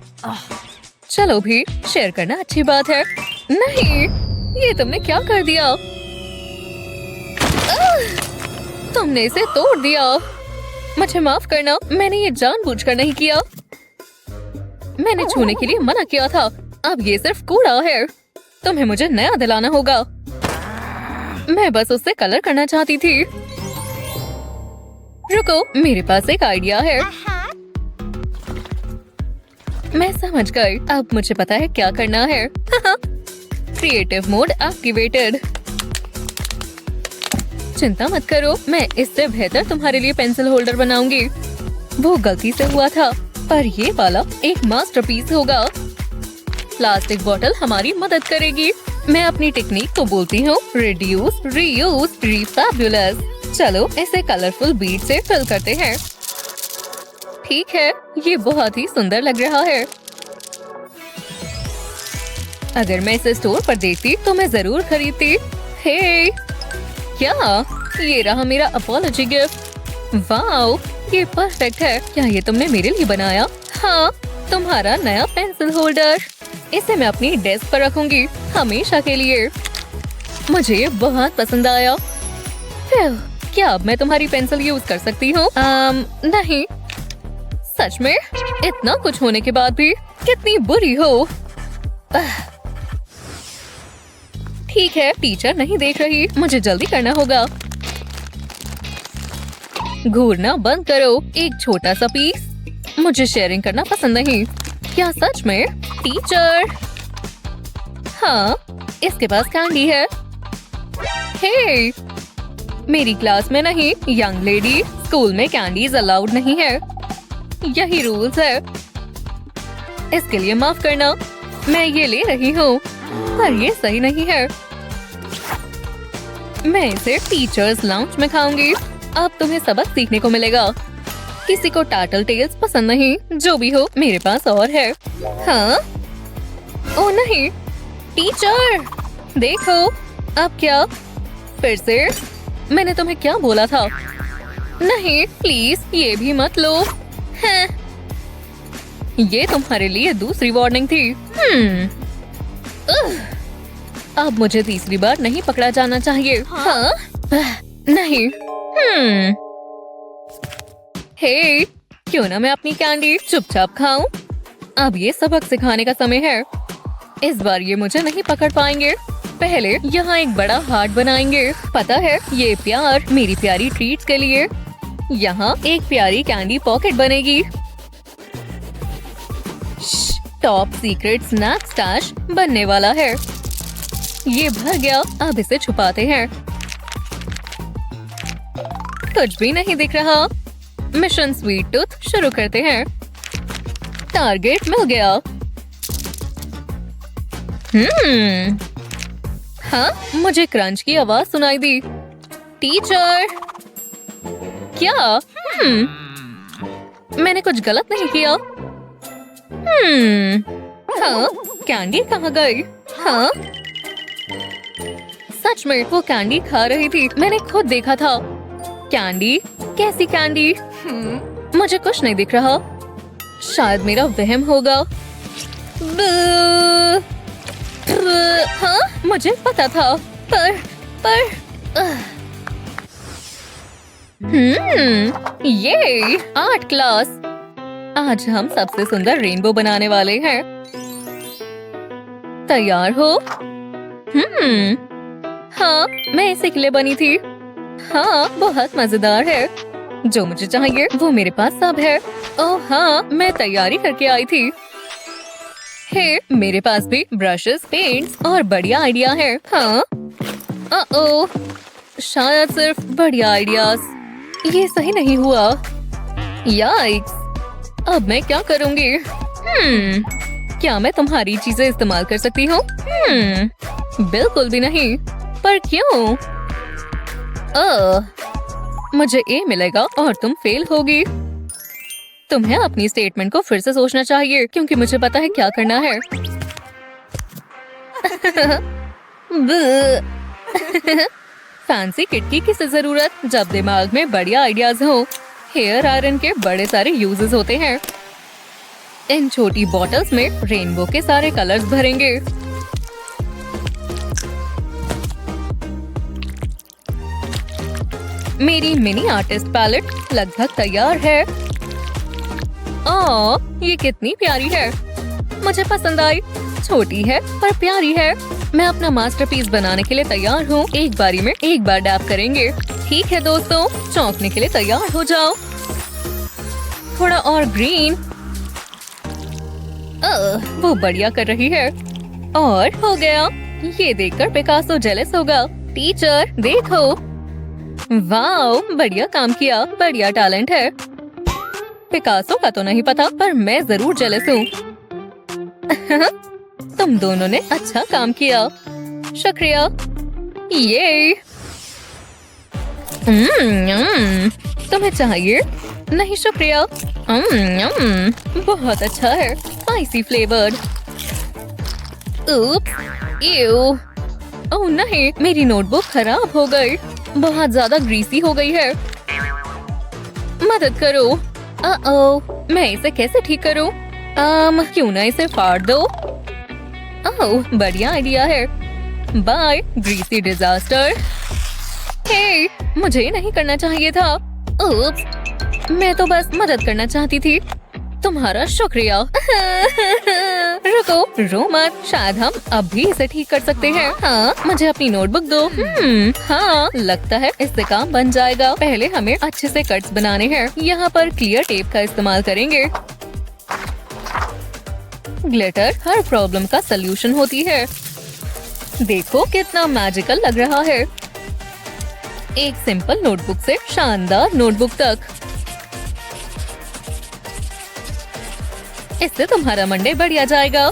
चलो भी, शेयर करना अच्छी बात है। नहीं, ये तुमने क्या कर दिया? तुमने इसे तोड़ दिया। मुझे माफ करना, मैंने ये जानबूझकर नहीं किया। मैंने छूने के लिए मना किया था। अब ये सिर्फ कूड़ा है। तुम्हें मुझे नया दिलाना होगा। मैं बस उससे कलर करना चाहती थी। रुको, मेरे पास एक आइडिया है। मैं समझ गई। अब मुझे पता है क्या करना है। Creative mode activated. चिंता मत करो, मैं इससे बेहतर तुम्हारे लिए पेंसिल होल्डर बनाऊंगी। वो गलती से हुआ था, पर ये वाला एक मास्टरपीस होगा। प्लास्टिक बोतल हमारी मदद करेगी। मैं अपनी टेक्निक को बोलती हूँ रिड्यूस, रीयूज, रीफैब्युलस। चलो इसे कलरफुल बीड से फिल करते हैं। ठीक है, ये बहुत ही सुंदर लग रहा है। अगर मैं इसे स्टोर पर देखती तो मैं जरूर खरीदती। हे, क्या? ये रहा मेरा अपॉलॉजी गिफ्ट। वाओ, ये परफेक्ट है। क्या ये तुमने मेरे लिए बनाया? हाँ, तुम्हारा नया पेंसिल होल्डर। इसे मैं अपनी डेस्क पर रखूंगी हमेशा के लिए। मुझे ये बहुत पसंद आया। क्या अब मैं तुम्हारी पेंसिल यूज कर सकती हूँ? नहीं। सच में? इतना कुछ होने के बाद भी कितनी बुरी हो। ठीक है, टीचर नहीं देख रही, मुझे जल्दी करना होगा। घूरना बंद करो। एक छोटा सा पीस। मुझे शेयरिंग करना पसंद नहीं। क्या सच में? टीचर, हाँ, इसके पास कैंडी है। हे, मेरी क्लास में नहीं, यंग लेडी, स्कूल में कैंडीज अलाउड नहीं है। यही रूल्स है। इसके लिए माफ करना, मैं ये ले रही हूँ, पर ये सही नहीं है। मैं इसे टीचर्स लाउंज में खाऊंगी। अब तुम्हें सबक सीखने को मिलेगा। किसी को टार्टल टेल्स पसंद नहीं, जो भी हो, मेरे पास और है। हाँ? ओ नहीं, टीचर, देखो, अब क्या? फिर से? मैंने तुम्हें क्या बोला था? नहीं, प्लीज, ये भी मत लो। हैं? ये तुम्हारे लिए दूसरी वार्निंग थी। अब मुझे तीसरी बार नहीं पकड़ा जाना चाहिए। हाँ? नहीं। हे, क्यों ना मैं अपनी कैंडी चुपचाप खाऊं? अब ये सबक सिखाने का समय है। इस बार ये मुझे नहीं पकड़ पाएंगे। पहले यहाँ एक बड़ा हार्ट बनाएंगे। पता है, ये प्यार मेरी प्यारी ट्रीट्स के लिए। यहाँ एक प्यारी कैंडी पॉकेट बनेगी। टॉप सीक्रेट स्नैक स्टैश बनने वाला है। ये भर गया, अब इसे छुपाते हैं। कुछ भी नहीं दिख रहा। मिशन स्वीट टूथ शुरू करते हैं। टारगेट मिल गया। हाँ, मुझे क्रंच की आवाज सुनाई दी। टीचर, क्या? मैंने कुछ गलत नहीं किया। हाँ, कैंडी कहाँ गई? हाँ, सच में वो कैंडी खा रही थी। मैंने खुद देखा था। कैंडी? कैसी कैंडी? मुझे कुछ नहीं दिख रहा। शायद मेरा वहम होगा। हाँ, मुझे पता था। पर ये आर्ट क्लास। आज हम सबसे सुंदर रेनबो बनाने वाले हैं। तैयार हो? हाँ, मैं इसी के लिए बनी थी। हाँ, बहुत मजेदार है। जो मुझे चाहिए वो मेरे पास सब है। ओह हाँ, मैं तैयारी करके आई थी। हे, मेरे पास भी ब्रशेस, पेंट्स और बढ़िया आइडिया है। हाँ, ओह, शायद सिर्फ बढ़िया आइडियाज। ये सही नहीं हुआ। याइक्स, अब मैं क्या करूँगी? क्या मैं तुम्हारी चीजें इस्तेमाल कर सकती हूँ? बिल्कुल भी नहीं। पर क्यों? मुझे ए मिलेगा और तुम फेल होगी। तुम्हें अपनी स्टेटमेंट को फिर से सोचना चाहिए क्योंकि मुझे पता है क्या करना है। फैंसी किट की किसे जरूरत जब दिमाग में बढ़िया आइडियाज हो। हेयर आयरन के बड़े सारे यूजेस होते हैं। इन छोटी बॉटल्स में रेनबो के सारे कलर्स भरेंगे। मेरी मिनी आर्टिस्ट पैलेट लगभग तैयार है। ये कितनी प्यारी है। मुझे पसंद आई। छोटी है पर प्यारी है। मैं अपना मास्टरपीस बनाने के लिए तैयार हूँ। एक बारी में एक बार डैब करेंगे। ठीक है दोस्तों, चौंकने के लिए तैयार हो जाओ। थोड़ा और ग्रीन। वो बढ़िया कर रही है। और हो गया। ये देखकर पिकासो जेलस होगा। टीचर देखो। वाओ, बढ़िया काम किया। बढ़िया टैलेंट है। पिकासो का तो नहीं पता पर मैं जरूर जेलस हूँ। तुम दोनों ने अच्छा काम किया। शुक्रिया। ये तुम्हें चाहिए? नहीं शुक्रिया। बहुत अच्छा है। Spicy flavoured. ओह नहीं, मेरी नोटबुक खराब हो गई। बहुत ज्यादा ग्रीसी हो गई है। मदद करो। मैं इसे कैसे ठीक करूं? क्यों ना इसे फाड़ दो। ओह, बढ़िया आइडिया है। Bye greasy disaster. हे, मुझे नहीं करना चाहिए था। मैं तो बस मदद करना चाहती थी। तुम्हारा शुक्रिया। रुको, रो मत। शायद हम अब भी इसे ठीक कर सकते हैं। हाँ, मुझे अपनी नोटबुक दो। हाँ, लगता है इससे काम बन जाएगा। पहले हमें अच्छे से कट्स बनाने हैं। यहाँ पर क्लियर टेप का इस्तेमाल करेंगे। ग्लिटर हर प्रॉब्लम का सलूशन होती है। देखो कितना मैजिकल लग रहा है। एक सिंपल नोटबुक से शानदार नोटबुक तक। इससे तुम्हारा मंडे बढ़िया जाएगा।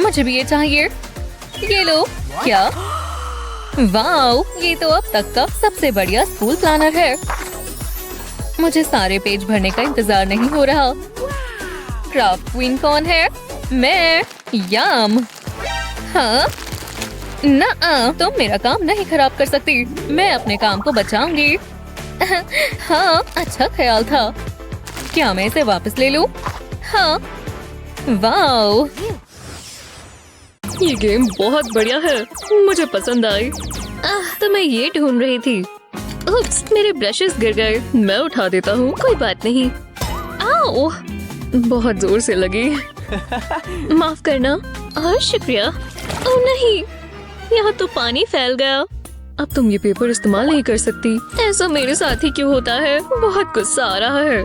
मुझे भी ये चाहिए। ये लो। क्या? वाओ, ये तो अब तक का सबसे बढ़िया स्कूल प्लानर है। मुझे सारे पेज भरने का इंतजार नहीं हो रहा। क्राफ्ट क्वीन कौन है? मैं। यम। हाँ, ना, तुम मेरा काम नहीं खराब कर सकती। मैं अपने काम को बचाऊंगी। हाँ, अच्छा ख्याल था। क्या मैं इसे वापस ले लूं? हाँ। वाओ, ये गेम बहुत बढ़िया है। मुझे पसंद आई। तो मैं ये ढूंढ रही थी। उप्स, मेरे ब्रशेस गिर गए। मैं उठा देता हूँ, कोई बात नहीं। आओ, बहुत जोर से लगी। माफ करना। और शुक्रिया। ओह नहीं, यहाँ तो पानी फैल गया। अब तुम ये पेपर इस्तेमाल नहीं कर सकती। ऐसा मेरे साथ ही क्यों होता है? बहुत गुस्सा आ रहा है।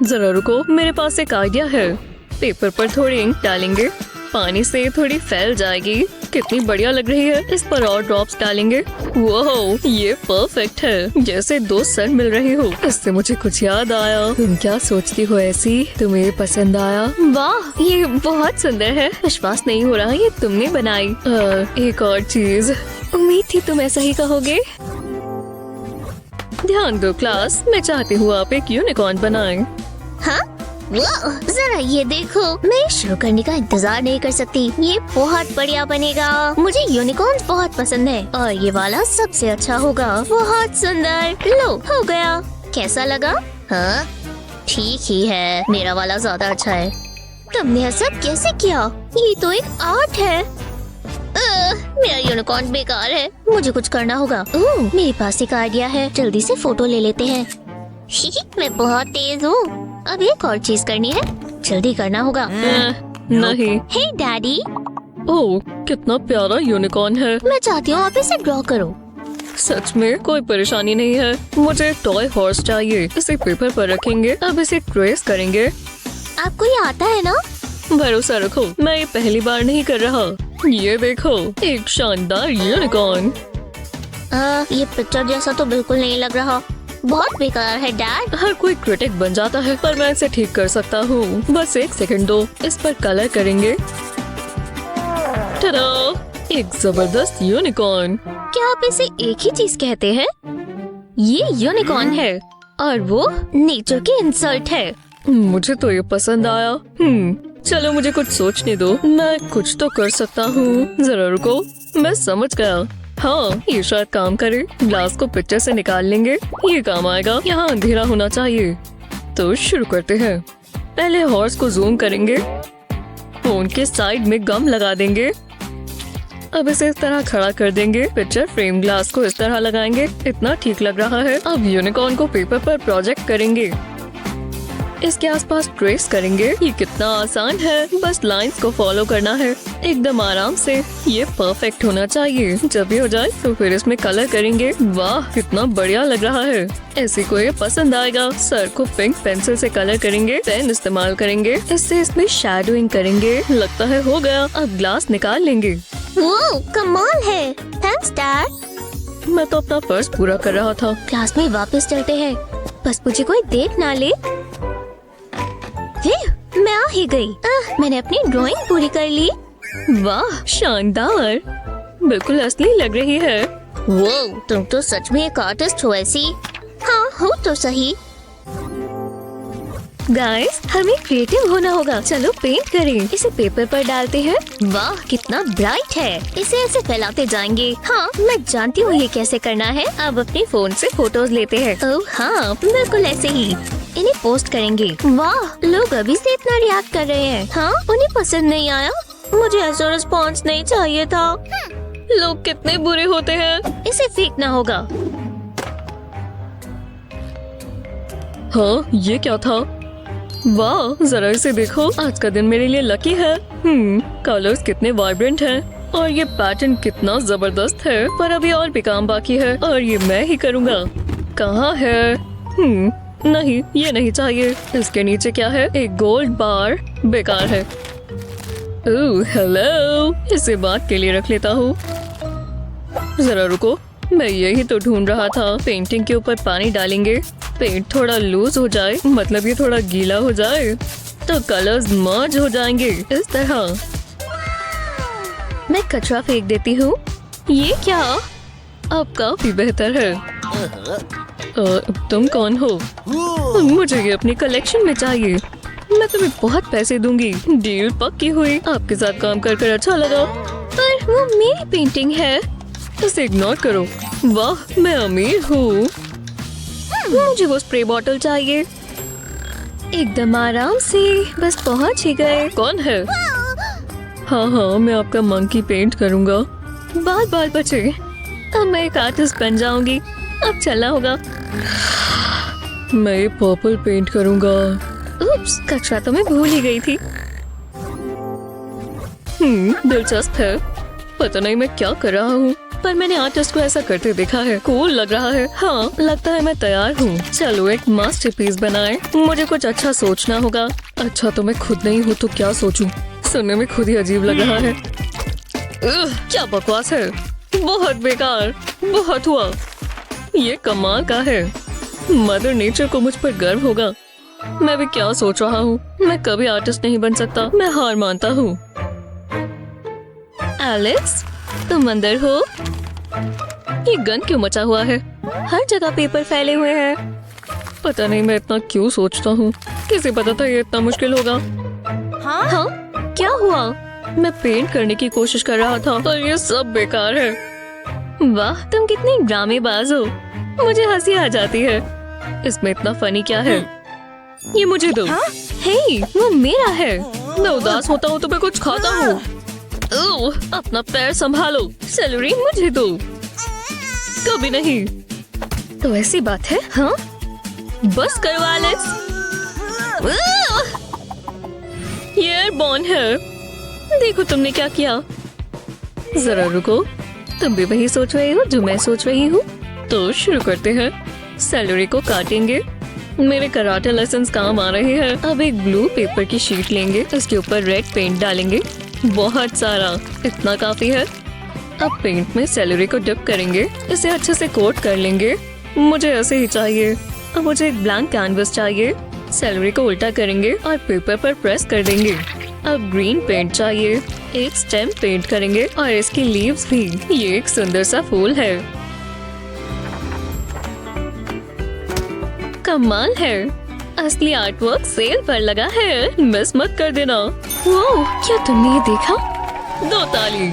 जरा रुको, मेरे पास एक आइडिया है। पेपर पर थोड़ी इंक डालेंगे। पानी से थोड़ी फैल जाएगी। कितनी बढ़िया लग रही है। इस पर और ड्रॉप्स डालेंगे। वाह, ये परफेक्ट है, जैसे दो सर मिल रही हो। इससे मुझे कुछ याद आया। तुम क्या सोचती हो ऐसी? तुम्हें पसंद आया? वाह, ये बहुत सुंदर है। विश्वास नहीं हो रहा ये तुमने बनाई। एक और चीज, उम्मीद थी तुम ऐसा ही कहोगे। ध्यान दो क्लास, मैं चाहती हूँ आप एक यूनिकॉर्न बनाएं। हाँ? वाह, जरा ये देखो, मैं शुरू करने का इंतजार नहीं कर सकती। ये बहुत बढ़िया बनेगा। मुझे यूनिकॉर्न्स बहुत पसंद है और ये वाला सबसे अच्छा होगा। बहुत सुंदर। लो, हो गया। कैसा लगा? हाँ, ठीक ही है। मेरा वाला ज्यादा अच्छा है। तुमने ऐसा कैसे किया? ये तो एक आर्ट है। मेरा यूनिकॉर्न बेकार है। मुझे कुछ करना होगा। मेरे पास एक आइडिया है। जल्दी से फोटो ले लेते हैं। मैं बहुत तेज हूँ। अब एक और चीज करनी है। जल्दी करना होगा। नहीं। हे डैडी, ओह, कितना प्यारा यूनिकॉर्न है। मैं चाहती हूँ आप इसे ड्रॉ करो। सच में कोई परेशानी नहीं है। मुझे टॉय हॉर्स चाहिए। इसे पेपर पर रखेंगे। अब इसे ट्रेस करेंगे। आपको ये आता है ना? भरोसा रखो, मैं ये पहली बार नहीं कर रहा। ये देखो, एक शानदार यूनिकॉर्न। ये पिक्चर जैसा तो बिल्कुल नहीं लग रहा। बहुत बेकार है डैड। हर कोई क्रिटिक बन जाता है, पर मैं इसे ठीक कर सकता हूँ। बस एक सेकंड दो। इस पर कलर करेंगे। टडा, एक जबरदस्त यूनिकॉर्न। क्या आप इसे एक ही चीज कहते हैं? ये यूनिकॉर्न है और वो नेचर की इंसल्ट है। मुझे तो ये पसंद आया। चलो मुझे कुछ सोचने दो। मैं कुछ तो कर सकता हूँ। जरा रुको, मैं समझ गया। हाँ, ये शायद काम करे। ग्लास को पिक्चर से निकाल लेंगे। ये काम आएगा। यहाँ अंधेरा होना चाहिए। तो शुरू करते हैं। पहले हॉर्स को जूम करेंगे। फोन के साइड में गम लगा देंगे। अब इसे इस तरह खड़ा कर देंगे। पिक्चर फ्रेम ग्लास को इस तरह लगाएंगे। इतना ठीक लग रहा है। अब यूनिकॉर्न को पेपर पर प्रोजेक्ट करेंगे। इसके आसपास ट्रेस करेंगे। ये कितना आसान है, बस लाइंस को फॉलो करना है एकदम आराम से। ये परफेक्ट होना चाहिए। जब ये हो जाए तो फिर इसमें कलर करेंगे। वाह, कितना बढ़िया लग रहा है। ऐसे को ये पसंद आएगा। सर को पिंक पेंसिल से कलर करेंगे। पेन इस्तेमाल करेंगे। इससे इसमें शैडोइंग करेंगे। लगता है हो गया। अब ग्लास निकाल लेंगे। वो कमाल है। Thanks dad. मैं तो अपना फर्ज पूरा कर रहा था। क्लास में वापस चलते हैं। बस मुझे कोई देख ना ले। मैं आ ही गई। मैंने अपनी ड्राइंग पूरी कर ली। वाह, शानदार, बिल्कुल असली लग रही है। वो, तुम तो सच में एक आर्टिस्ट हो ऐसी। हाँ, हो तो सही। गाइस, हमें क्रिएटिव होना होगा। चलो पेंट करें। इसे पेपर पर डालते हैं। वाह, कितना ब्राइट है। इसे ऐसे फैलाते जाएंगे। हाँ, मैं जानती हूँ ये कैसे करना है। अब अपने फोन से फोटोज लेते हैं। ओह हाँ, बिल्कुल ऐसे ही। इन्हें पोस्ट करेंगे। वाह, लोग अभी से इतना रिएक्ट कर रहे हैं। हाँ, उन्हें पसंद नहीं आया। मुझे ऐसा रिस्पॉन्स नहीं चाहिए था। लोग कितने बुरे होते हैं। इसे फेंकना होगा। हाँ, ये क्या था? वाह, जरा इसे देखो। आज का दिन मेरे लिए लकी है। कलर्स कितने वाइब्रेंट हैं और ये पैटर्न कितना जबरदस्त है। पर अभी और भी काम बाकी है और ये मैं ही करूँगा। कहाँ है? नहीं, ये नहीं चाहिए। इसके नीचे क्या है? एक गोल्ड बार। बेकार है। ओह हेलो, इसे बात के लिए रख लेता हूँ। जरा रुको, मैं यही तो ढूंढ रहा था। पेंटिंग के ऊपर पानी डालेंगे। पेंट थोड़ा लूज हो जाए, मतलब ये थोड़ा गीला हो जाए तो कलर्स मर्ज हो जाएंगे इस तरह। मैं कचरा फेंक देती हूँ। ये क्या? अब काफी बेहतर है। तुम कौन हो? मुझे ये अपनी कलेक्शन में चाहिए। मैं तुम्हें बहुत पैसे दूंगी। डील पक्की हुई। आपके साथ काम कर अच्छा लगा। पर वो मेरी पेंटिंग है। इसे इग्नोर करो। वाह, मैं अमीर हूँ। मुझे वो स्प्रे बॉटल चाहिए। एकदम आराम से, बस पहुँच ही गए। कौन है? हाँ, मैं आपका मंकी पेंट करूँगा। बाल बाल बचे। अब मैं एक आर्टिस्ट बन जाऊंगी। अब चलना होगा। मैं ये पर्पल पेंट करूँगा। उप्स, कचरा तो मैं भूल ही गई थी। दिलचस्प है। पता नहीं मैं क्या कर रहा हूँ, पर मैंने आर्टिस्ट को ऐसा करते देखा है। कूल लग रहा है। हाँ, लगता है मैं तैयार हूँ। चलो एक मास्टरपीस बनाएं। मुझे कुछ अच्छा सोचना होगा। अच्छा तो मैं खुद नहीं हूँ तो क्या सोचूं? सुनने में खुद ही अजीब लग रहा है। क्या बकवास है, बहुत बेकार, बहुत हुआ। ये कमाल का है। मदर नेचर को मुझ पर गर्व होगा। मैं भी क्या सोच रहा हूँ, मैं कभी आर्टिस्ट नहीं बन सकता, मैं हार मानता हूँ। एलेक्स, तुम अंदर हो? ये गन क्यों मचा हुआ है? हर जगह पेपर फैले हुए हैं। पता नहीं मैं इतना क्यों सोचता हूँ, किसे पता था ये इतना मुश्किल होगा। हाँ, क्या हुआ? मैं पेंट करने की कोशिश कर रहा था पर ये सब बेकार है। वाह, तुम कितनी ड्रामेबाज हो, मुझे हंसी आ जाती है। इसमें इतना फनी क्या है? ये मुझे दो। हे, वो मेरा है। मैं उदास होता हूँ तो मैं कुछ खाता हूँ। अपना पैर संभालो। सैलरी मुझे दो। कभी नहीं। तो ऐसी बात है? हाँ, बस करो एलेक्स। ये एयरबॉर्न है। देखो तुमने क्या किया। जरा रुको, तुम भी वही सोच रहे हो जो मैं सोच रही हूँ। तो शुरू करते हैं। सैलरी को काटेंगे। मेरे कराटे लेसन्स काम आ रहे हैं। अब एक ब्लू पेपर की शीट लेंगे, इसके ऊपर रेड पेंट डालेंगे, बहुत सारा, इतना काफी है। अब पेंट में सैलरी को डिप करेंगे, इसे अच्छे से कोट कर लेंगे। मुझे ऐसे ही चाहिए। अब मुझे एक ब्लैंक कैनवस चाहिए। सैलरी को उल्टा करेंगे और पेपर पर प्रेस कर देंगे। अब ग्रीन पेंट चाहिए, एक स्टेम पेंट करेंगे और इसकी लीव्स भी। ये एक सुंदर सा फूल है। कमाल है। असली आर्टवर्क सेल पर लगा है, मिस मत कर देना। वो क्या तुमने ये देखा? 2 ताली।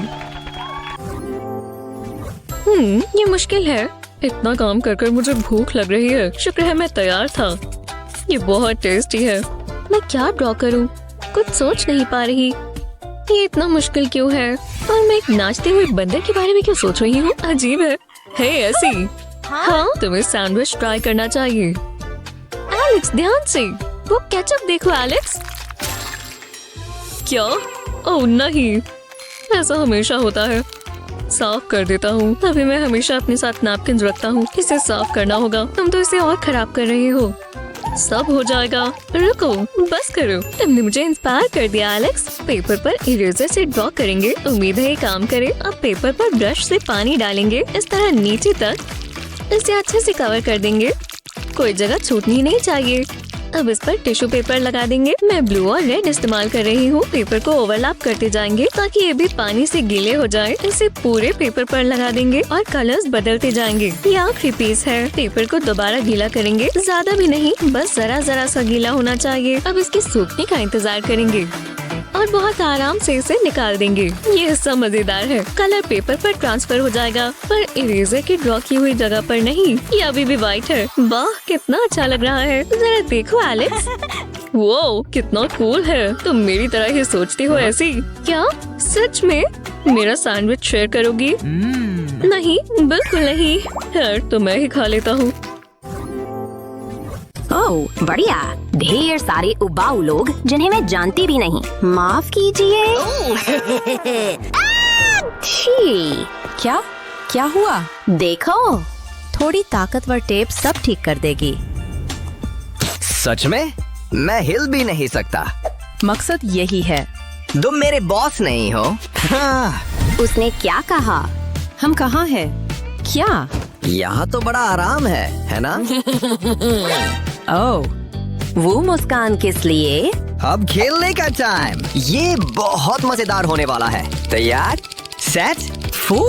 ये मुश्किल है। इतना काम कर कर मुझे भूख लग रही है। शुक्र है मैं तैयार था। ये बहुत टेस्टी है। मैं क्या ड्रॉ करूं? कुछ सोच नहीं पा रही। ये इतना मुश्किल क्यों है? और मैं एक नाचते हुए बंदर के बारे में क्यों सोच रही हूँ? अजीब है। हे ऐसी। हाँ, तुम्हें सैंडविच ट्राई करना चाहिए। एलेक्स, ध्यान से। वो केचप देखो एलेक्स। क्या? ओह नहीं, ऐसा हमेशा होता है। साफ कर देता हूँ। अभी मैं हमेशा अपने साथ नैपकिन रखता हूँ, इसे साफ करना होगा। तुम तो इसे और खराब कर रहे हो। सब हो जाएगा, रुको, बस करो। तुमने मुझे इंस्पायर कर दिया एलेक्स। पेपर पर इरेजर से ड्रॉ करेंगे, उम्मीद है ये काम करे। अब पेपर पर ब्रश से पानी डालेंगे, इस तरह नीचे तक। इसे अच्छे से कवर कर देंगे, कोई जगह छूटनी नहीं चाहिए। अब इस पर टिश्यू पेपर लगा देंगे। मैं ब्लू और रेड इस्तेमाल कर रही हूँ। पेपर को ओवरलैप करते जाएंगे ताकि ये भी पानी से गीले हो जाए। इसे पूरे पेपर पर लगा देंगे और कलर्स बदलते जाएंगे। ये आखिरी पीस है। पेपर को दोबारा गीला करेंगे, ज्यादा भी नहीं, बस जरा जरा सा गीला होना चाहिए। अब इसके सूखने का इंतजार करेंगे और बहुत आराम से इसे निकाल देंगे। ये हिस्सा मजेदार है। कलर पेपर पर ट्रांसफर हो जाएगा, पर इरेजर की ड्रॉ की हुई जगह पर नहीं। ये अभी भी व्हाइट है। वाह, कितना अच्छा लग रहा है। जरा देखो एलेक्स। वो कितना कूल है। तुम मेरी तरह ही सोचती हो ऐसी? क्या सच में? मेरा सैंडविच शेयर करोगी? नहीं, बिल्कुल नहीं। यार, तो मैं ही खा लेता हूँ। ओह बढ़िया, ढेर सारे उबाऊ लोग जिन्हें मैं जानती भी नहीं। माफ कीजिए। छी, क्या हुआ? देखो, थोड़ी ताकतवर टेप सब ठीक कर देगी। सच में? मैं हिल भी नहीं सकता। मकसद यही है। तुम मेरे बॉस नहीं हो। हाँ। उसने क्या कहा? हम कहाँ हैं? क्या? यहाँ तो बड़ा आराम है ना? ओह, वो मुस्कान किस लिए? अब खेलने का टाइम। ये बहुत मजेदार होने वाला है। तैयार? सेट? फू।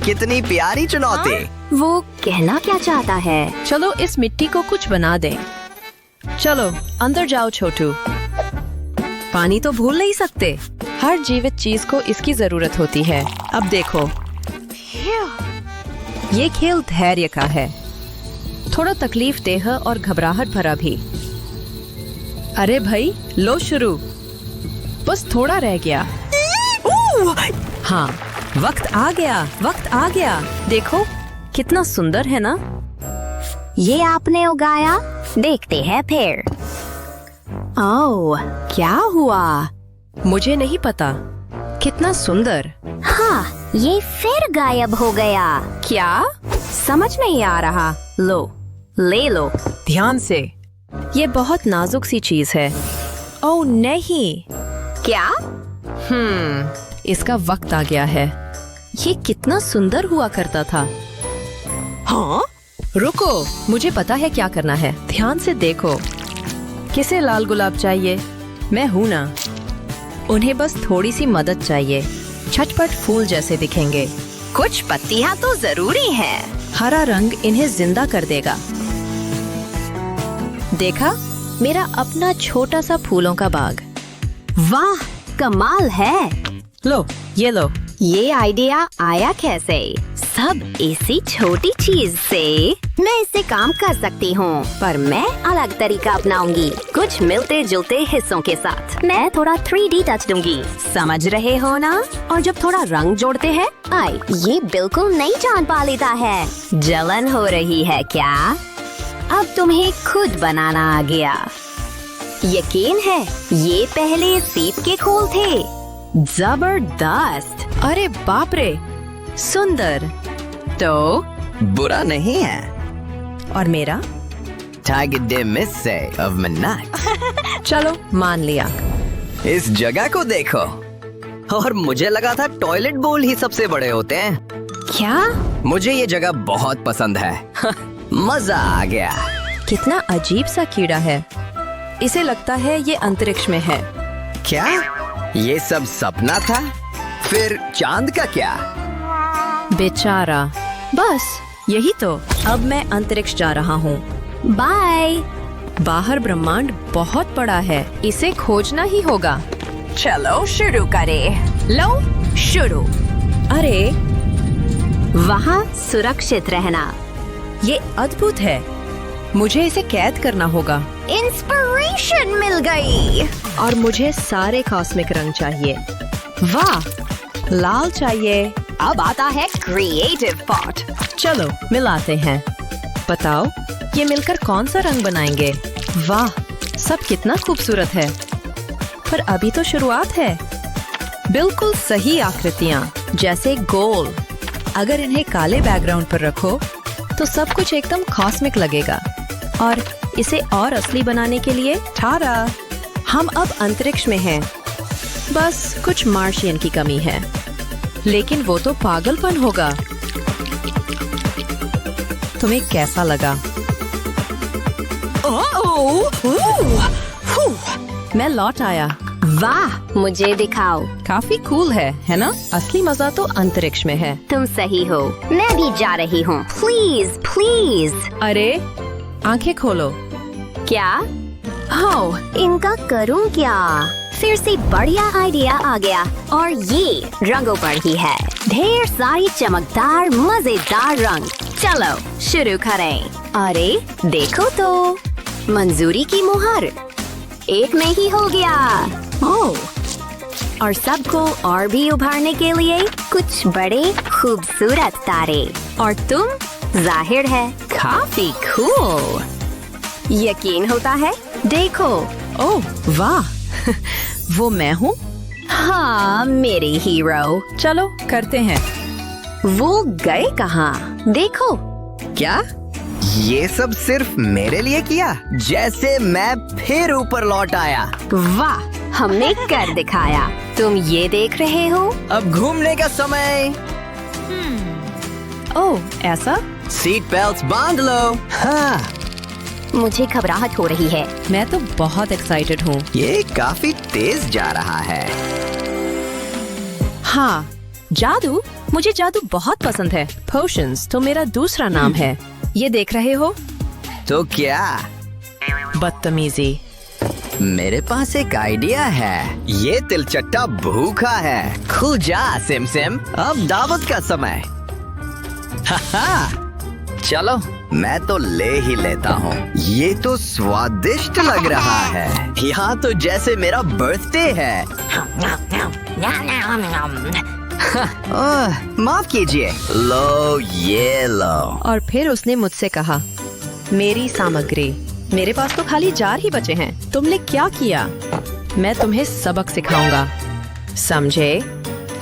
कितनी प्यारी चुनौती। वो कहना क्या चाहता है? चलो इस मिट्टी को कुछ बना दें। चलो अंदर जाओ छोटू। पानी तो भूल नहीं सकते। हर जीवित चीज को इसकी जरूरत होती है। अब देखो, ये खेल धैर्य का है, थोड़ा तकलीफ देह और घबराहट भरा भी। अरे भाई, लो शुरू। बस थोड़ा रह गया। हाँ, वक्त आ गया। देखो कितना सुंदर है ना? ये आपने उगाया? देखते हैं फिर। ओह, क्या हुआ? मुझे नहीं पता। कितना सुंदर। हाँ, ये फिर गायब हो गया। क्या? समझ नहीं आ रहा। लो, ले लो ध्यान से। ये बहुत नाजुक सी चीज है। ओह नहीं। क्या? इसका वक्त आ गया है। ये कितना सुंदर हुआ करता था। हाँ, रुको, मुझे पता है क्या करना है। ध्यान से देखो। किसे लाल गुलाब चाहिए? मैं हूं ना। उन्हें बस थोड़ी सी मदद चाहिए। झटपट फूल जैसे दिखेंगे। कुछ पत्तियां तो जरूरी हैं। हरा रंग इन्हें जिंदा कर देगा। देखा, मेरा अपना छोटा सा फूलों का बाग। वाह, कमाल है। लो, ये लो। ये आइडिया आया कैसे? सब इसी छोटी चीज से। मैं इससे काम कर सकती हूँ, पर मैं अलग तरीका अपनाऊंगी, कुछ मिलते जुलते हिस्सों के साथ। मैं थोड़ा 3D टच दूंगी, समझ रहे हो ना? और जब थोड़ा रंग जोड़ते हैं, ये बिल्कुल नई जान पा लेता है। जलन हो रही है क्या? अब तुम्हें खुद बनाना आ गया। यकीन है, ये पहले सीप के खोल थे। जबरदस्त। अरे बाप रे, सुंदर। तो बुरा नहीं है। और मेरा? Tage de misse of Manat। चलो, मान लिया। इस जगह को देखो। और मुझे लगा था टॉयलेट बोल ही सबसे बड़े होते हैं। क्या? मुझे ये जगह बहुत पसंद है। मजा आ गया। कितना अजीब सा कीड़ा है। इसे लगता है ये अंतरिक्ष में है। क्या ये सब सपना था? फिर चांद का क्या? बेचारा। बस यही तो। अब मैं अंतरिक्ष जा रहा हूँ। बाय। बाहर ब्रह्मांड बहुत बड़ा है, इसे खोजना ही होगा। चलो शुरू करें। लो शुरू। अरे, वहाँ सुरक्षित रहना। ये अद्भुत है। मुझे इसे कैद करना होगा। इंस्पिरेशन मिल गई। और मुझे सारे कॉस्मिक रंग चाहिए। वाह, लाल चाहिए। अब आता है क्रिएटिव पार्ट। चलो मिलाते हैं। बताओ, ये मिलकर कौन सा रंग बनाएंगे? वाह, सब कितना खूबसूरत है। पर अभी तो शुरुआत है। बिल्कुल सही आकृतियाँ, जैसे गोल। अगर इन्हें काले बैकग्राउंड पर रखो तो सब कुछ एकदम कॉस्मिक लगेगा। और इसे और असली बनाने के लिए ठारा, हम अब अंतरिक्ष में हैं। बस कुछ मार्शियन की कमी है, लेकिन वो तो पागलपन होगा। तुम्हें कैसा लगा? मैं लौट आया। वाह, मुझे दिखाओ। काफी कूल है ना? असली मजा तो अंतरिक्ष में है। तुम सही हो, मैं भी जा रही हूँ। Please please. अरे, आंखें खोलो। क्या? हाँ, इनका करूँ क्या? फिर से बढ़िया आइडिया आ गया। और ये रंगों पर ही है। ढेर सारी चमकदार मजेदार रंग। चलो शुरू करें। अरे देखो तो, मंजूरी की मुहर। एक में ही हो गया। ओह, और सबको और भी उभारने के लिए कुछ बड़े खूबसूरत तारे। और तुम, जाहिर है, काफी कूल। यकीन होता है? देखो। ओह वाह, वो मैं हूँ। हाँ, मेरी हीरो। चलो करते हैं। वो गए कहाँ? देखो। क्या ये सब सिर्फ मेरे लिए किया? जैसे मैं फिर ऊपर लौट आया। वाह, हमने कर दिखाया। तुम ये देख रहे हो? अब घूमने का समय। ओह, ऐसा? सीट बेल्ट बांध लो। हाँ, मुझे घबराहट हो रही है। मैं तो बहुत एक्साइटेड हूँ। ये काफी तेज जा रहा है। हाँ, जादू। मुझे जादू बहुत पसंद है। पोशंस तो मेरा दूसरा नाम है। ये देख रहे हो? तो क्या? बदतमीजी। मेरे पास एक आइडिया है। ये तिलचट्टा भूखा है। खो जा सिम सिम, अब दावत का समय। चलो, मैं तो ले ही लेता हूँ। ये तो स्वादिष्ट लग रहा है। यहाँ तो जैसे मेरा बर्थडे है। माफ कीजिए। लो, ये लो। और फिर उसने मुझसे कहा, मेरी सामग्री। मेरे पास तो खाली जार ही बचे हैं। तुमने क्या किया? मैं तुम्हें सबक सिखाऊंगा, समझे?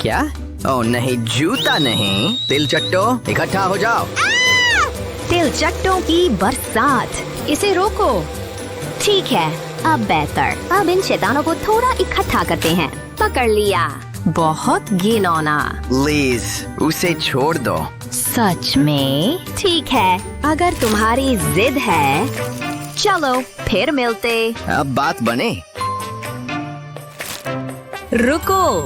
क्या? ओह नहीं, जूता नहीं। तिलचट्टो, इकट्ठा हो जाओ। तिलचट्टों की बरसात। इसे रोको। ठीक है, अब बेहतर। अब इन शैतानों को थोड़ा इकट्ठा करते हैं। पकड़ लिया। बहुत घिनौना। प्लीज उसे छोड़ दो। सच में? ठीक है, अगर तुम्हारी जिद है, चलो फिर मिलते। अब बात बने। रुको,